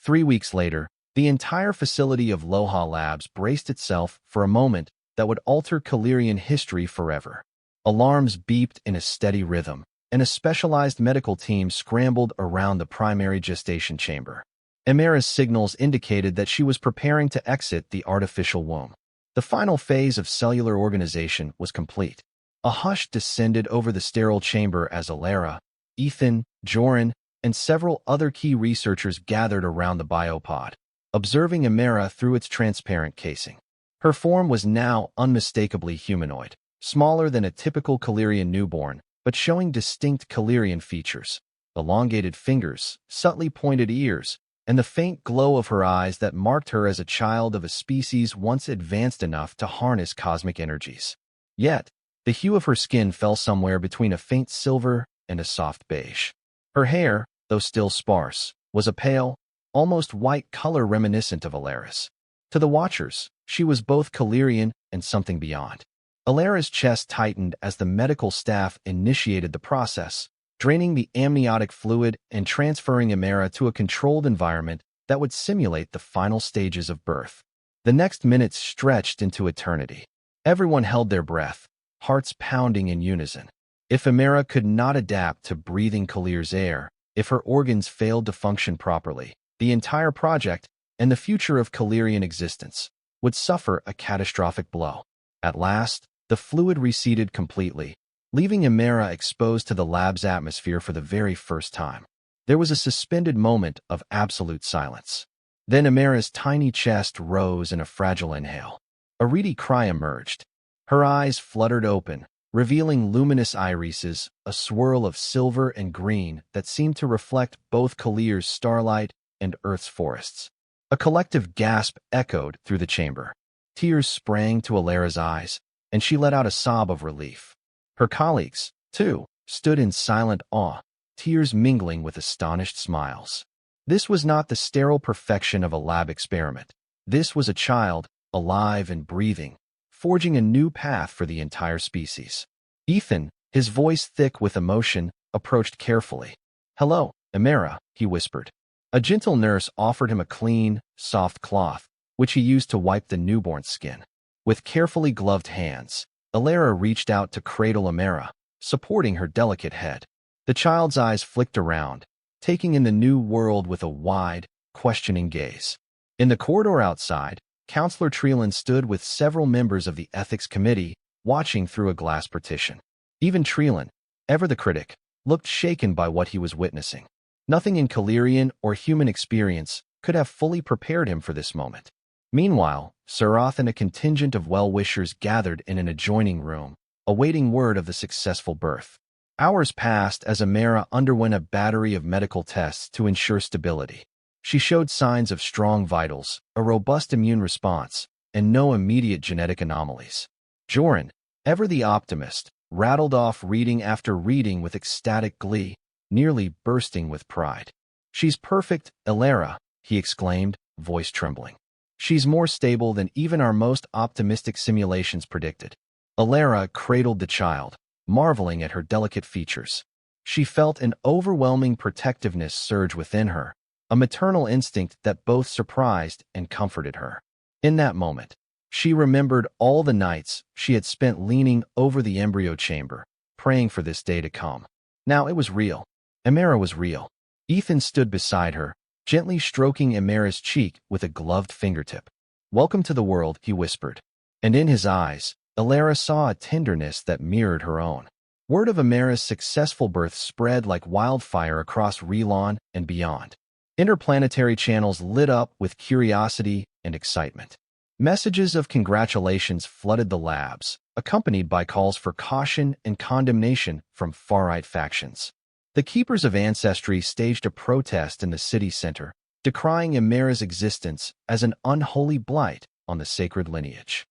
3 weeks later, the entire facility of Loha Labs braced itself for a moment that would alter Kelyrian history forever. Alarms beeped in a steady rhythm, and a specialized medical team scrambled around the primary gestation chamber. Emera's signals indicated that she was preparing to exit the artificial womb. The final phase of cellular organization was complete. A hush descended over the sterile chamber as Elara, Ethan, Joran, and several other key researchers gathered around the biopod, observing Emera through its transparent casing. Her form was now unmistakably humanoid, smaller than a typical Kelyrian newborn, but showing distinct Kelyrian features: elongated fingers, subtly pointed ears, and the faint glow of her eyes that marked her as a child of a species once advanced enough to harness cosmic energies. Yet, the hue of her skin fell somewhere between a faint silver and a soft beige. Her hair, though still sparse, was a pale, almost white color reminiscent of Elara's. To the watchers, she was both Kelyrian and something beyond. Elara's chest tightened as the medical staff initiated the process, draining the amniotic fluid and transferring Emera to a controlled environment that would simulate the final stages of birth. The next minutes stretched into eternity. Everyone held their breath, hearts pounding in unison. If Emera could not adapt to breathing Kelyrian's air, if her organs failed to function properly, the entire project and the future of Kelyrian existence would suffer a catastrophic blow. At last, the fluid receded completely, leaving Emera exposed to the lab's atmosphere for the very first time. There was a suspended moment of absolute silence. Then Emera's tiny chest rose in a fragile inhale. A reedy cry emerged. Her eyes fluttered open, revealing luminous irises, a swirl of silver and green that seemed to reflect both Kelyrian's starlight and Earth's forests. A collective gasp echoed through the chamber. Tears sprang to Elara's eyes, and she let out a sob of relief. Her colleagues, too, stood in silent awe, tears mingling with astonished smiles. This was not the sterile perfection of a lab experiment. This was a child, alive and breathing, forging a new path for the entire species. Ethan, his voice thick with emotion, approached carefully. "Hello, Emera," he whispered. A gentle nurse offered him a clean, soft cloth, which he used to wipe the newborn's skin. With carefully gloved hands, Elara reached out to cradle Emera, supporting her delicate head. The child's eyes flicked around, taking in the new world with a wide, questioning gaze. In the corridor outside, Counselor Treeland stood with several members of the ethics committee, watching through a glass partition. Even Treeland, ever the critic, looked shaken by what he was witnessing. Nothing in Kelyrian or human experience could have fully prepared him for this moment. Meanwhile, Surath and a contingent of well-wishers gathered in an adjoining room, awaiting word of the successful birth. Hours passed as Elara underwent a battery of medical tests to ensure stability. She showed signs of strong vitals, a robust immune response, and no immediate genetic anomalies. Joran, ever the optimist, rattled off reading after reading with ecstatic glee, nearly bursting with pride. "She's perfect, Elara," he exclaimed, voice trembling. "She's more stable than even our most optimistic simulations predicted." Elara cradled the child, marveling at her delicate features. She felt an overwhelming protectiveness surge within her, a maternal instinct that both surprised and comforted her. In that moment, she remembered all the nights she had spent leaning over the embryo chamber, praying for this day to come. Now it was real. Elara was real. Ethan stood beside her, gently stroking Emara's cheek with a gloved fingertip. "Welcome to the world," he whispered. And in his eyes, Elara saw a tenderness that mirrored her own. Word of Emara's successful birth spread like wildfire across Relon and beyond. Interplanetary channels lit up with curiosity and excitement. Messages of congratulations flooded the labs, accompanied by calls for caution and condemnation from far-right factions. The Keepers of Ancestry staged a protest in the city center, decrying Emara's existence as an unholy blight on the sacred lineage.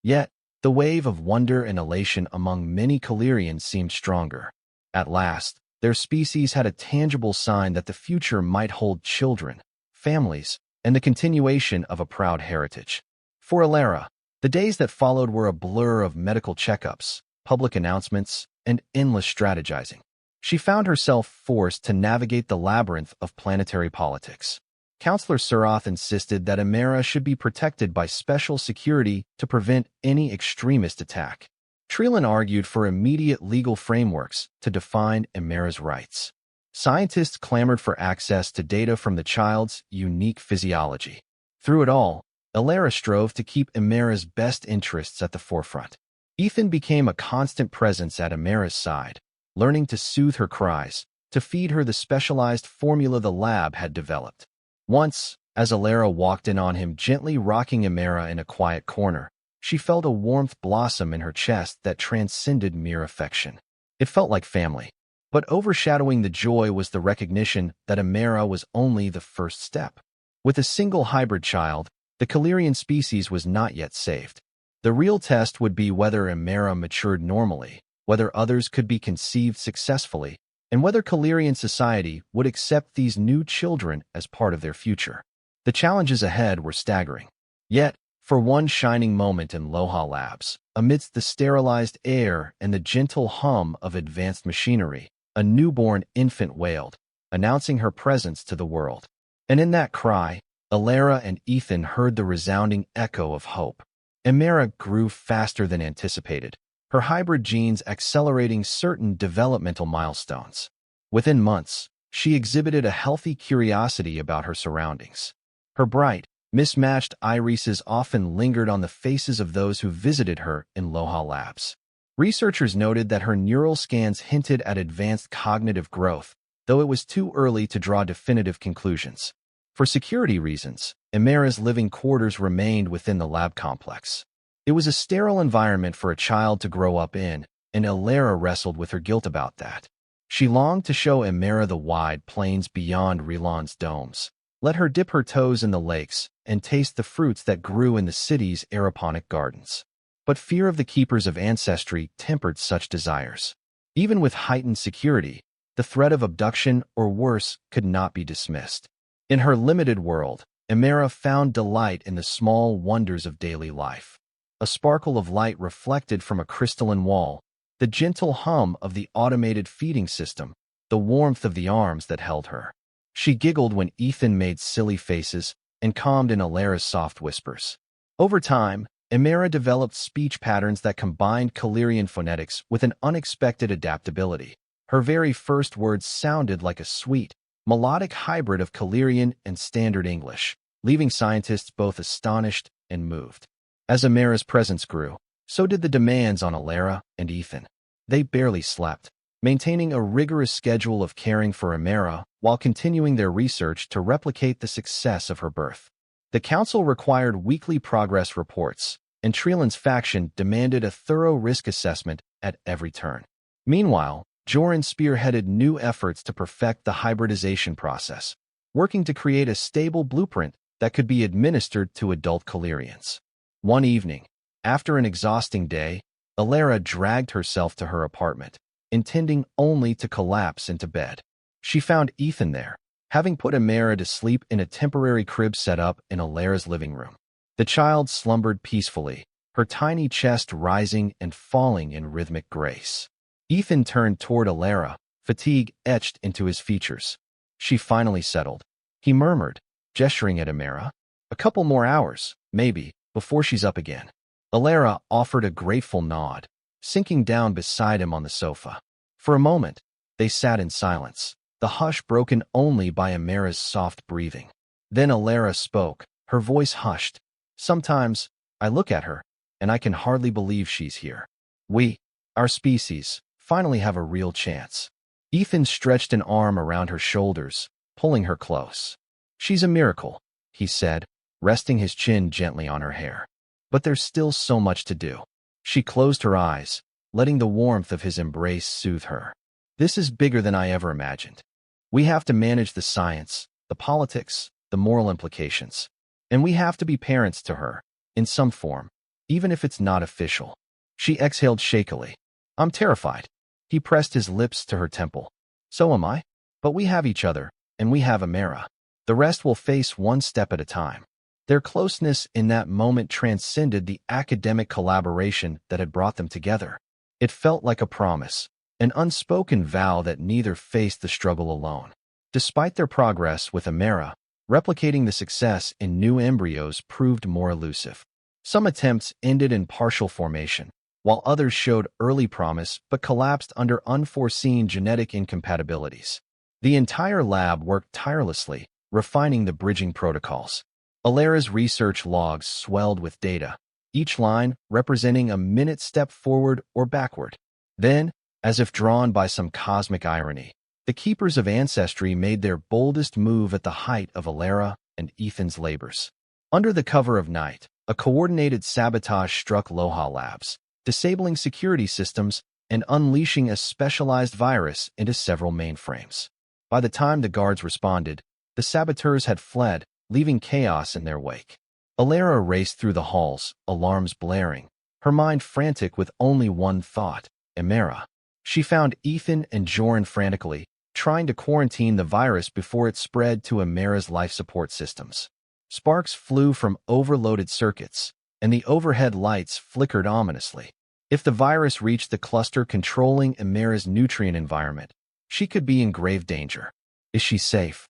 Yet, the wave of wonder and elation among many Kelyrians seemed stronger. At last, their species had a tangible sign that the future might hold children, families, and the continuation of a proud heritage. For Elara, the days that followed were a blur of medical checkups, public announcements, and endless strategizing. She found herself forced to navigate the labyrinth of planetary politics. Counselor Surath insisted that Elara should be protected by special security to prevent any extremist attack. Treeland argued for immediate legal frameworks to define Emara's rights. Scientists clamored for access to data from the child's unique physiology. Through it all, Elara strove to keep Emara's best interests at the forefront. Ethan became a constant presence at Emara's side, learning to soothe her cries, to feed her the specialized formula the lab had developed. Once, as Elara walked in on him gently rocking Emara in a quiet corner, she felt a warmth blossom in her chest that transcended mere affection. It felt like family. But overshadowing the joy was the recognition that Elara was only the first step. With a single hybrid child, the Kelyrian species was not yet saved. The real test would be whether Elara matured normally, whether others could be conceived successfully, and whether Kelyrian society would accept these new children as part of their future. The challenges ahead were staggering. Yet, for one shining moment in Loha Labs, amidst the sterilized air and the gentle hum of advanced machinery, a newborn infant wailed, announcing her presence to the world. And in that cry, Elara and Ethan heard the resounding echo of hope. Emara grew faster than anticipated, her hybrid genes accelerating certain developmental milestones. Within months, she exhibited a healthy curiosity about her surroundings. Her bright, mismatched irises often lingered on the faces of those who visited her in Loha Labs. Researchers noted that her neural scans hinted at advanced cognitive growth, though it was too early to draw definitive conclusions. For security reasons, Emara's living quarters remained within the lab complex. It was a sterile environment for a child to grow up in, and Elara wrestled with her guilt about that. She longed to show Emara the wide plains beyond Relon's domes. Let her dip her toes in the lakes and taste the fruits that grew in the city's aeroponic gardens. But fear of the Keepers of Ancestry tempered such desires. Even with heightened security, the threat of abduction or worse could not be dismissed. In her limited world, Elara found delight in the small wonders of daily life. A sparkle of light reflected from a crystalline wall, the gentle hum of the automated feeding system, the warmth of the arms that held her. She giggled when Ethan made silly faces and calmed in Elara's soft whispers. Over time, Elara developed speech patterns that combined Kelyrian phonetics with an unexpected adaptability. Her very first words sounded like a sweet, melodic hybrid of Kelyrian and Standard English, leaving scientists both astonished and moved. As Elara presence grew, so did the demands on Elara and Ethan. They barely slept, maintaining a rigorous schedule of caring for Elara while continuing their research to replicate the success of her birth. The council required weekly progress reports, and Treeland's faction demanded a thorough risk assessment at every turn. Meanwhile, Joran spearheaded new efforts to perfect the hybridization process, working to create a stable blueprint that could be administered to adult Kelyrians. One evening, after an exhausting day, Elara dragged herself to her apartment, intending only to collapse into bed. She found Ethan there, having put Elara to sleep in a temporary crib set up in Elara's living room. The child slumbered peacefully, her tiny chest rising and falling in rhythmic grace. Ethan turned toward Elara, fatigue etched into his features. She finally settled, he murmured, gesturing at Elara. A couple more hours, maybe, before she's up again. Elara offered a grateful nod, sinking down beside him on the sofa. For a moment, they sat in silence, the hush broken only by Emara's soft breathing. Then Elara spoke, her voice hushed. Sometimes, I look at her, and I can hardly believe she's here. We, our species, finally have a real chance. Ethan stretched an arm around her shoulders, pulling her close. She's a miracle, he said, resting his chin gently on her hair. But there's still so much to do. She closed her eyes, letting the warmth of his embrace soothe her. This is bigger than I ever imagined. We have to manage the science, the politics, the moral implications. And we have to be parents to her, in some form, even if it's not official. She exhaled shakily. I'm terrified. He pressed his lips to her temple. So am I. But we have each other, and we have Elara. The rest will face one step at a time. Their closeness in that moment transcended the academic collaboration that had brought them together. It felt like a promise, an unspoken vow that neither faced the struggle alone. Despite their progress with Elara, replicating the success in new embryos proved more elusive. Some attempts ended in partial formation, while others showed early promise but collapsed under unforeseen genetic incompatibilities. The entire lab worked tirelessly, refining the bridging protocols. Elara's research logs swelled with data, each line representing a minute step forward or backward. Then, as if drawn by some cosmic irony, the Keepers of Ancestry made their boldest move at the height of Elara and Ethan's labors. Under the cover of night, a coordinated sabotage struck Loha Labs, disabling security systems and unleashing a specialized virus into several mainframes. By the time the guards responded, the saboteurs had fled, leaving chaos in their wake. Elara raced through the halls, alarms blaring, her mind frantic with only one thought, Elara. She found Ethan and Joran frantically, trying to quarantine the virus before it spread to Emara's life support systems. Sparks flew from overloaded circuits, and the overhead lights flickered ominously. If the virus reached the cluster controlling Emara's nutrient environment, she could be in grave danger. Is she safe?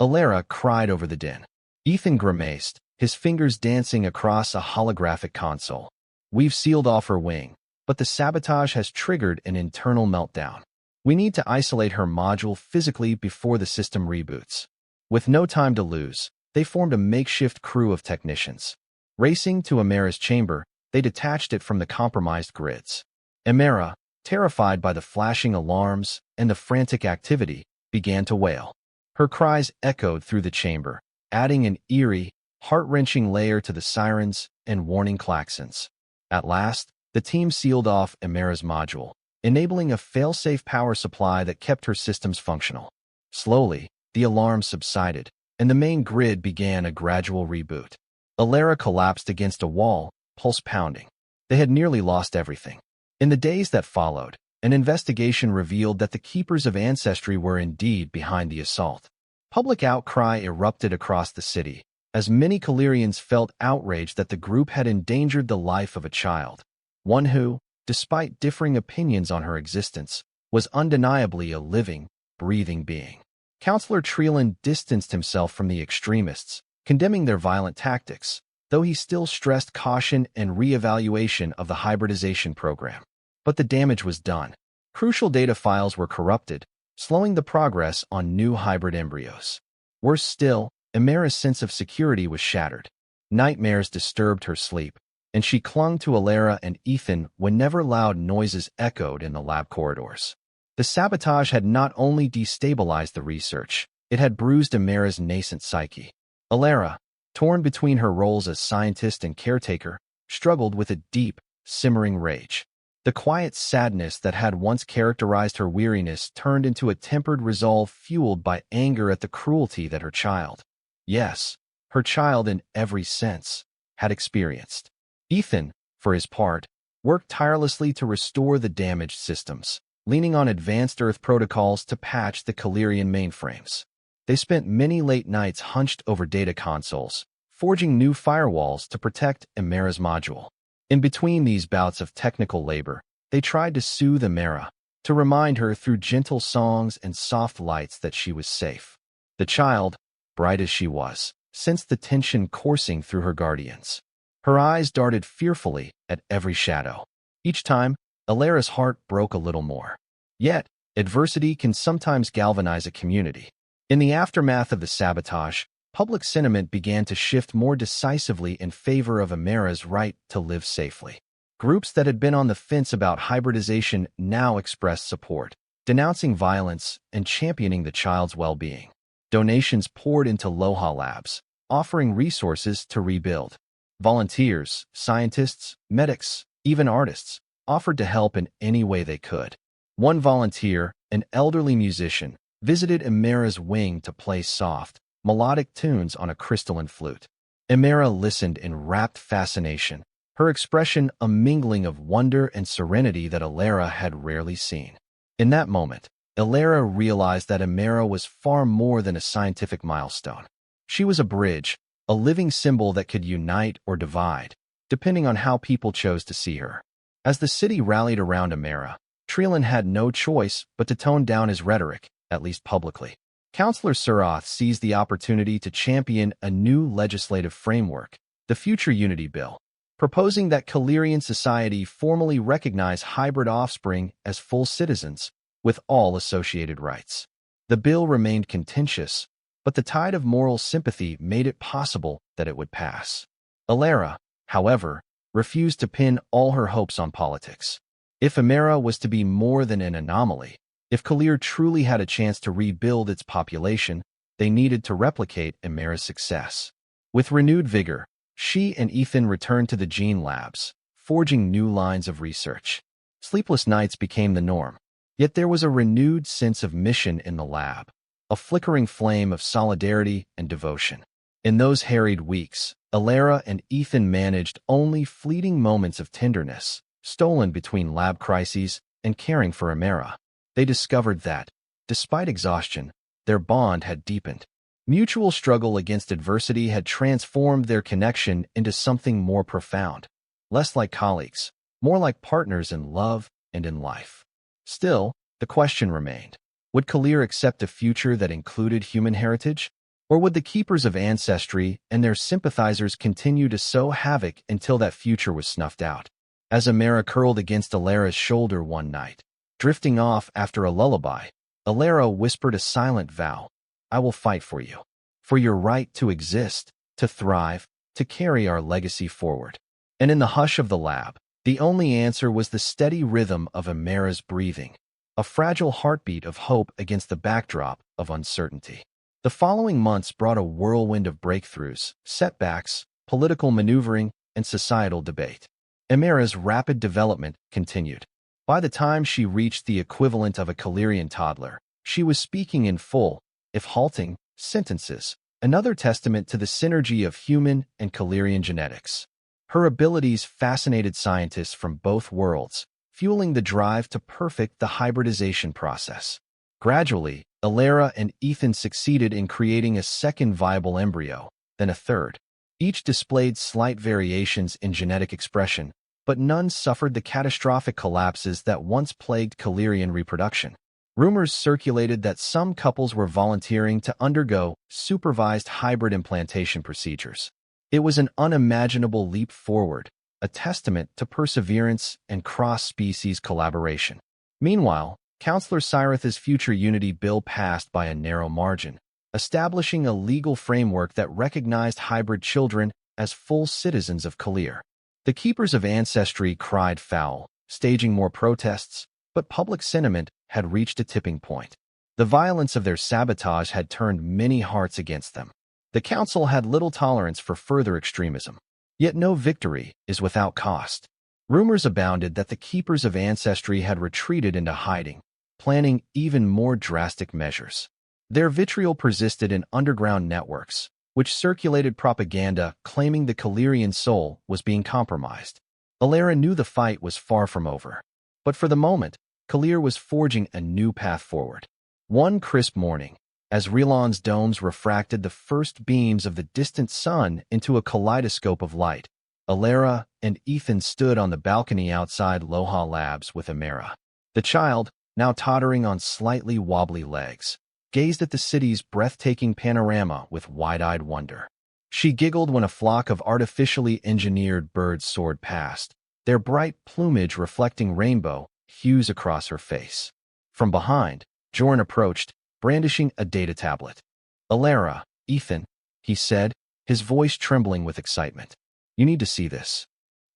Elara cried over the din. Ethan grimaced, his fingers dancing across a holographic console. We've sealed off her wing, but the sabotage has triggered an internal meltdown. We need to isolate her module physically before the system reboots. With no time to lose, they formed a makeshift crew of technicians. Racing to Emara's chamber, they detached it from the compromised grids. Elara, terrified by the flashing alarms and the frantic activity, began to wail. Her cries echoed through the chamber, adding an eerie, heart-wrenching layer to the sirens and warning klaxons. At last, the team sealed off Emara's module, enabling a fail-safe power supply that kept her systems functional. Slowly, the alarms subsided, and the main grid began a gradual reboot. Elara collapsed against a wall, pulse pounding. They had nearly lost everything. In the days that followed, an investigation revealed that the Keepers of Ancestry were indeed behind the assault. Public outcry erupted across the city, as many Kelyrians felt outraged that the group had endangered the life of a child, one who, despite differing opinions on her existence, was undeniably a living, breathing being. Councillor Treeland distanced himself from the extremists, condemning their violent tactics, though he still stressed caution and re-evaluation of the hybridization program. But the damage was done. Crucial data files were corrupted, slowing the progress on new hybrid embryos. Worse still, Emara's sense of security was shattered. Nightmares disturbed her sleep, and she clung to Elara and Ethan whenever loud noises echoed in the lab corridors. The sabotage had not only destabilized the research, it had bruised Amara's nascent psyche. Elara, torn between her roles as scientist and caretaker, struggled with a deep, simmering rage. The quiet sadness that had once characterized her weariness turned into a tempered resolve fueled by anger at the cruelty that her child, yes, her child in every sense, had experienced. Ethan, for his part, worked tirelessly to restore the damaged systems, leaning on advanced Earth protocols to patch the Kelyrian mainframes. They spent many late nights hunched over data consoles, forging new firewalls to protect Amara's module. In between these bouts of technical labor, they tried to soothe Elara, to remind her through gentle songs and soft lights that she was safe. The child, bright as she was, sensed the tension coursing through her guardians. Her eyes darted fearfully at every shadow. Each time, Elara's heart broke a little more. Yet, adversity can sometimes galvanize a community. In the aftermath of the sabotage, public sentiment began to shift more decisively in favor of Amara's right to live safely. Groups that had been on the fence about hybridization now expressed support, denouncing violence and championing the child's well-being. Donations poured into Loha labs, offering resources to rebuild. Volunteers, scientists, medics, even artists, offered to help in any way they could. One volunteer, an elderly musician, visited Amara's wing to play soft, melodic tunes on a crystalline flute. Elara listened in rapt fascination, her expression a mingling of wonder and serenity that Elara had rarely seen. In that moment, Elara realized that Amara was far more than a scientific milestone. She was a bridge, a living symbol that could unite or divide, depending on how people chose to see her. As the city rallied around Elara, Treelan had no choice but to tone down his rhetoric, at least publicly. Councillor Surath seized the opportunity to champion a new legislative framework, the Future Unity Bill, proposing that Kelyrian society formally recognize hybrid offspring as full citizens, with all associated rights. The bill remained contentious, but the tide of moral sympathy made it possible that it would pass. Elara, however, refused to pin all her hopes on politics. If Amara was to be more than an anomaly, if Kelyr truly had a chance to rebuild its population, they needed to replicate Amara's success. With renewed vigor, she and Ethan returned to the gene labs, forging new lines of research. Sleepless nights became the norm, yet there was a renewed sense of mission in the lab, a flickering flame of solidarity and devotion. In those harried weeks, Elara and Ethan managed only fleeting moments of tenderness, stolen between lab crises and caring for Amara. They discovered that, despite exhaustion, their bond had deepened. Mutual struggle against adversity had transformed their connection into something more profound, less like colleagues, more like partners in love and in life. Still, the question remained, would Kelyr accept a future that included human heritage? Or would the keepers of ancestry and their sympathizers continue to sow havoc until that future was snuffed out? As Amara curled against Elara's shoulder one night, drifting off after a lullaby, Elara whispered a silent vow. I will fight for you, for your right to exist, to thrive, to carry our legacy forward. And in the hush of the lab, the only answer was the steady rhythm of Amara's breathing, a fragile heartbeat of hope against the backdrop of uncertainty. The following months brought a whirlwind of breakthroughs, setbacks, political maneuvering, and societal debate. Amara's rapid development continued. By the time she reached the equivalent of a Kelyrian toddler, she was speaking in full, if halting, sentences, another testament to the synergy of human and Kelyrian genetics. Her abilities fascinated scientists from both worlds, fueling the drive to perfect the hybridization process. Gradually, Elara and Ethan succeeded in creating a second viable embryo, then a third. Each displayed slight variations in genetic expression, but none suffered the catastrophic collapses that once plagued Kelyrian reproduction. Rumors circulated that some couples were volunteering to undergo supervised hybrid implantation procedures. It was an unimaginable leap forward, a testament to perseverance and cross-species collaboration. Meanwhile, Councillor Sirath's Future Unity Bill passed by a narrow margin, establishing a legal framework that recognized hybrid children as full citizens of Kelyr. The Keepers of Ancestry cried foul, staging more protests, but public sentiment had reached a tipping point. The violence of their sabotage had turned many hearts against them. The council had little tolerance for further extremism. Yet no victory is without cost. Rumors abounded that the Keepers of Ancestry had retreated into hiding, planning even more drastic measures. Their vitriol persisted in underground networks, which circulated propaganda claiming the Kelyrian soul was being compromised. Elara knew the fight was far from over. But for the moment, Kelyr was forging a new path forward. One crisp morning, as Relon's domes refracted the first beams of the distant sun into a kaleidoscope of light, Elara and Ethan stood on the balcony outside Loha Labs with Elara. The child, now tottering on slightly wobbly legs, gazed at the city's breathtaking panorama with wide-eyed wonder. She giggled when a flock of artificially engineered birds soared past, their bright plumage reflecting rainbow hues across her face. From behind, Jorn approached, brandishing a data tablet. "Elara, Ethan," he said, his voice trembling with excitement. "You need to see this."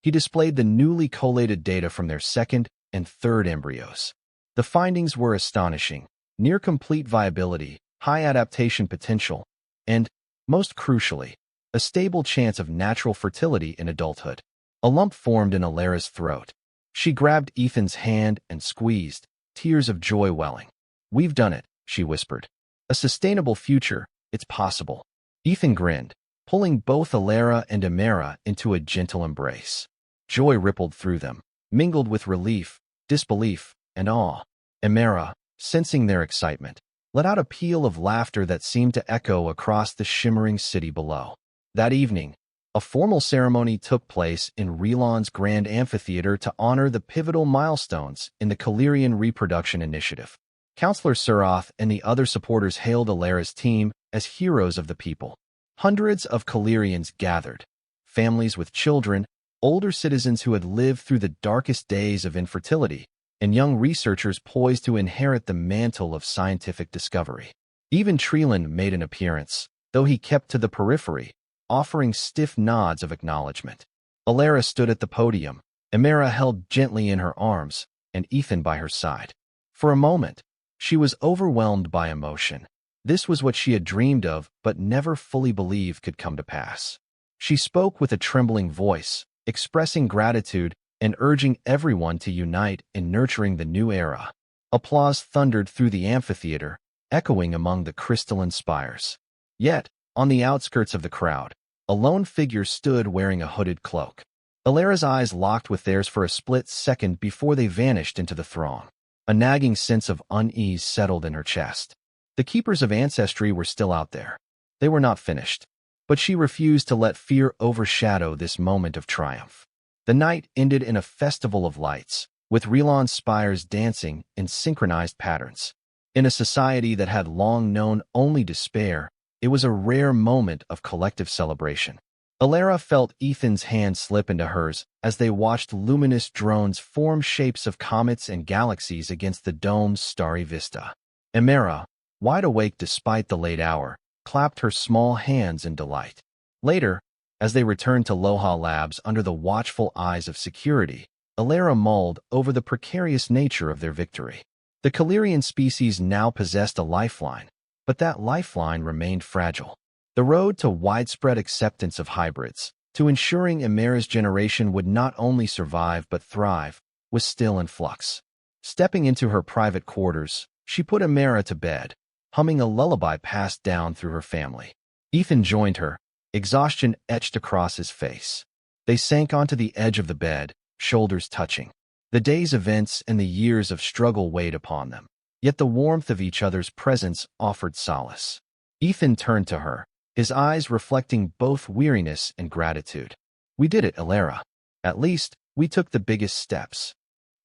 He displayed the newly collated data from their second and third embryos. The findings were astonishing: near complete viability, high adaptation potential, and, most crucially, a stable chance of natural fertility in adulthood. A lump formed in Elara's throat. She grabbed Ethan's hand and squeezed, tears of joy welling. "We've done it," she whispered. "A sustainable future, it's possible." Ethan grinned, pulling both Elara and Elara into a gentle embrace. Joy rippled through them, mingled with relief, disbelief, and awe. Elara, sensing their excitement, let out a peal of laughter that seemed to echo across the shimmering city below. That evening, a formal ceremony took place in Relon's Grand Amphitheater to honor the pivotal milestones in the Kelyrian Reproduction Initiative. Counselor Suroth and the other supporters hailed Elara's team as heroes of the people. Hundreds of Kelyrians gathered, families with children, older citizens who had lived through the darkest days of infertility, and young researchers poised to inherit the mantle of scientific discovery. Even Treeland made an appearance, though he kept to the periphery, offering stiff nods of acknowledgement. Elara stood at the podium, Elara held gently in her arms, and Ethan by her side. For a moment, she was overwhelmed by emotion. This was what she had dreamed of but never fully believed could come to pass. She spoke with a trembling voice, expressing gratitude and urging everyone to unite in nurturing the new era. Applause thundered through the amphitheater, echoing among the crystalline spires. Yet, on the outskirts of the crowd, a lone figure stood wearing a hooded cloak. Elara's eyes locked with theirs for a split second before they vanished into the throng. A nagging sense of unease settled in her chest. The Keepers of Ancestry were still out there. They were not finished. But she refused to let fear overshadow this moment of triumph. The night ended in a festival of lights, with Relon's spires dancing in synchronized patterns. In a society that had long known only despair, it was a rare moment of collective celebration. Elara felt Ethan's hand slip into hers as they watched luminous drones form shapes of comets and galaxies against the dome's starry vista. Elara, wide awake despite the late hour, clapped her small hands in delight. Later, as they returned to Loha Labs under the watchful eyes of security, Elara mulled over the precarious nature of their victory. The Kelyrian species now possessed a lifeline, but that lifeline remained fragile. The road to widespread acceptance of hybrids, to ensuring Emara's generation would not only survive but thrive, was still in flux. Stepping into her private quarters, she put Emara to bed, humming a lullaby passed down through her family. Ethan joined her, exhaustion etched across his face. They sank onto the edge of the bed, shoulders touching. The day's events and the years of struggle weighed upon them, yet the warmth of each other's presence offered solace. Ethan turned to her, his eyes reflecting both weariness and gratitude. "We did it, Elara. At least, we took the biggest steps."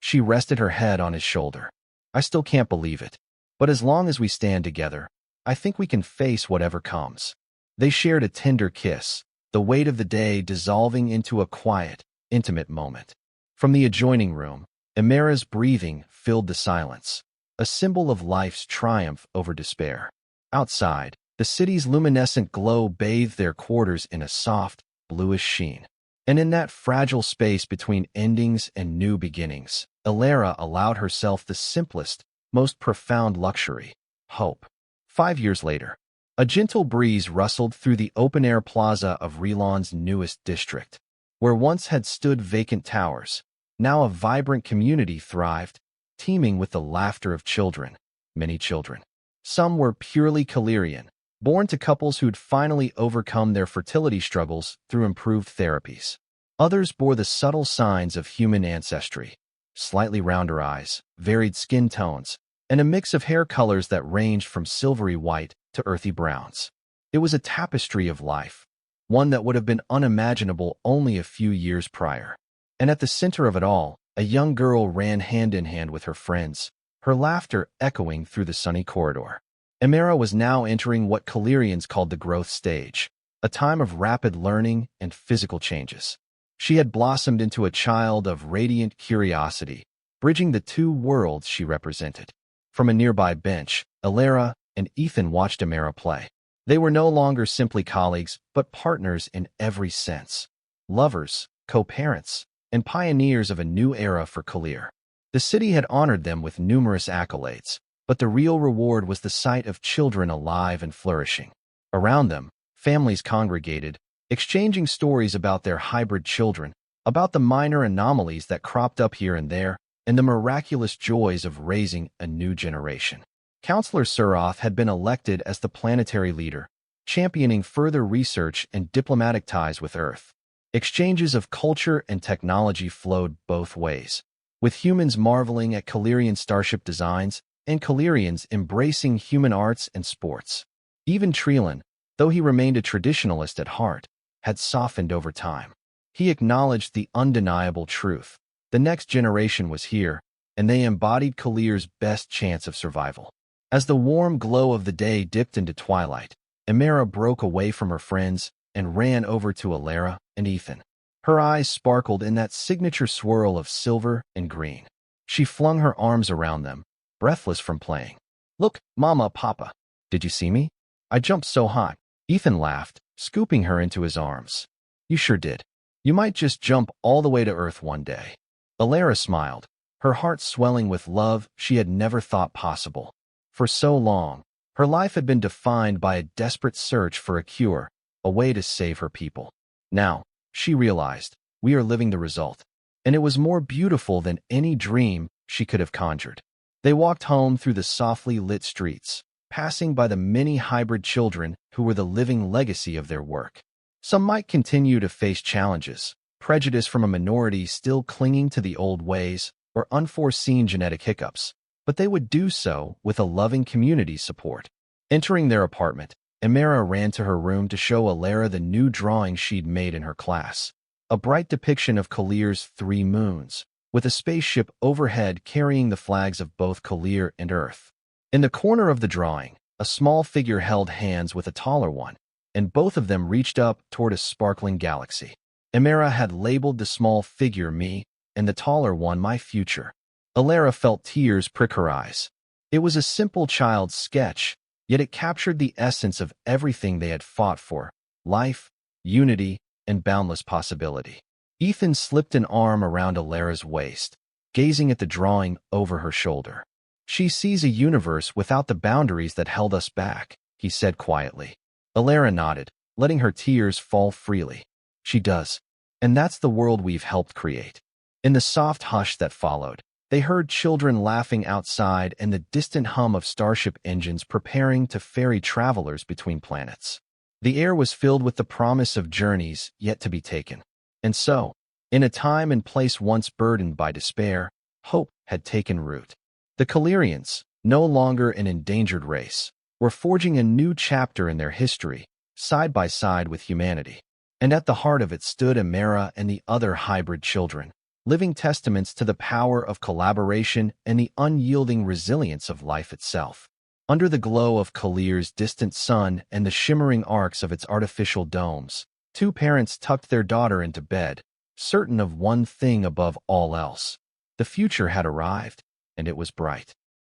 She rested her head on his shoulder. "I still can't believe it. But as long as we stand together, I think we can face whatever comes." They shared a tender kiss, the weight of the day dissolving into a quiet, intimate moment. From the adjoining room, Emara's breathing filled the silence, a symbol of life's triumph over despair. Outside, the city's luminescent glow bathed their quarters in a soft, bluish sheen. And in that fragile space between endings and new beginnings, Elara allowed herself the simplest, most profound luxury: hope. 5 years later, a gentle breeze rustled through the open-air plaza of Relan's newest district. Where once had stood vacant towers, now a vibrant community thrived, teeming with the laughter of children, many children. Some were purely Kelyrian, born to couples who'd finally overcome their fertility struggles through improved therapies. Others bore the subtle signs of human ancestry: slightly rounder eyes, varied skin tones, and a mix of hair colors that ranged from silvery white to earthy browns. It was a tapestry of life, one that would have been unimaginable only a few years prior. And at the center of it all, a young girl ran hand in hand with her friends, her laughter echoing through the sunny corridor. Elara was now entering what Kelyrians called the growth stage, a time of rapid learning and physical changes. She had blossomed into a child of radiant curiosity, bridging the two worlds she represented. From a nearby bench, Elara and Ethan watched Elara play. They were no longer simply colleagues, but partners in every sense. Lovers, co-parents, and pioneers of a new era for Kelyr. The city had honored them with numerous accolades, but the real reward was the sight of children alive and flourishing. Around them, families congregated, exchanging stories about their hybrid children, about the minor anomalies that cropped up here and there, and the miraculous joys of raising a new generation. Counselor Suroth had been elected as the planetary leader, championing further research and diplomatic ties with Earth. Exchanges of culture and technology flowed both ways, with humans marveling at Kelyrian starship designs and Kelyrians embracing human arts and sports. Even Trelan, though he remained a traditionalist at heart, had softened over time. He acknowledged the undeniable truth: the next generation was here, and they embodied Kelyr's best chance of survival. As the warm glow of the day dipped into twilight, Elara broke away from her friends and ran over to Elara and Ethan. Her eyes sparkled in that signature swirl of silver and green. She flung her arms around them, breathless from playing. "Look, Mama, Papa, did you see me? I jumped so high." Ethan laughed, scooping her into his arms. "You sure did. You might just jump all the way to Earth one day." Elara smiled, her heart swelling with love she had never thought possible. For so long, her life had been defined by a desperate search for a cure, a way to save her people. Now, she realized, we are living the result. And it was more beautiful than any dream she could have conjured. They walked home through the softly lit streets, passing by the many hybrid children who were the living legacy of their work. Some might continue to face challenges, prejudice from a minority still clinging to the old ways, or unforeseen genetic hiccups, but they would do so with a loving community support. Entering their apartment, Elara ran to her room to show Elara the new drawing she'd made in her class, a bright depiction of Kelyr's 3 moons, with a spaceship overhead carrying the flags of both Kelyr and Earth. In the corner of the drawing, a small figure held hands with a taller one, and both of them reached up toward a sparkling galaxy. Elara had labeled the small figure me, and the taller one my future. Elara felt tears prick her eyes. It was a simple child's sketch, yet it captured the essence of everything they had fought for: life, unity, and boundless possibility. Ethan slipped an arm around Elara's waist, gazing at the drawing over her shoulder. "She sees a universe without the boundaries that held us back," he said quietly. Elara nodded, letting her tears fall freely. "She does. And that's the world we've helped create." In the soft hush that followed, they heard children laughing outside and the distant hum of starship engines preparing to ferry travelers between planets. The air was filled with the promise of journeys yet to be taken. And so, in a time and place once burdened by despair, hope had taken root. The Kelyrians, no longer an endangered race, were forging a new chapter in their history, side by side with humanity. And at the heart of it stood Elara and the other hybrid children, living testaments to the power of collaboration and the unyielding resilience of life itself. Under the glow of Kelyr's distant sun and the shimmering arcs of its artificial domes, 2 parents tucked their daughter into bed, certain of one thing above all else: the future had arrived, and it was bright.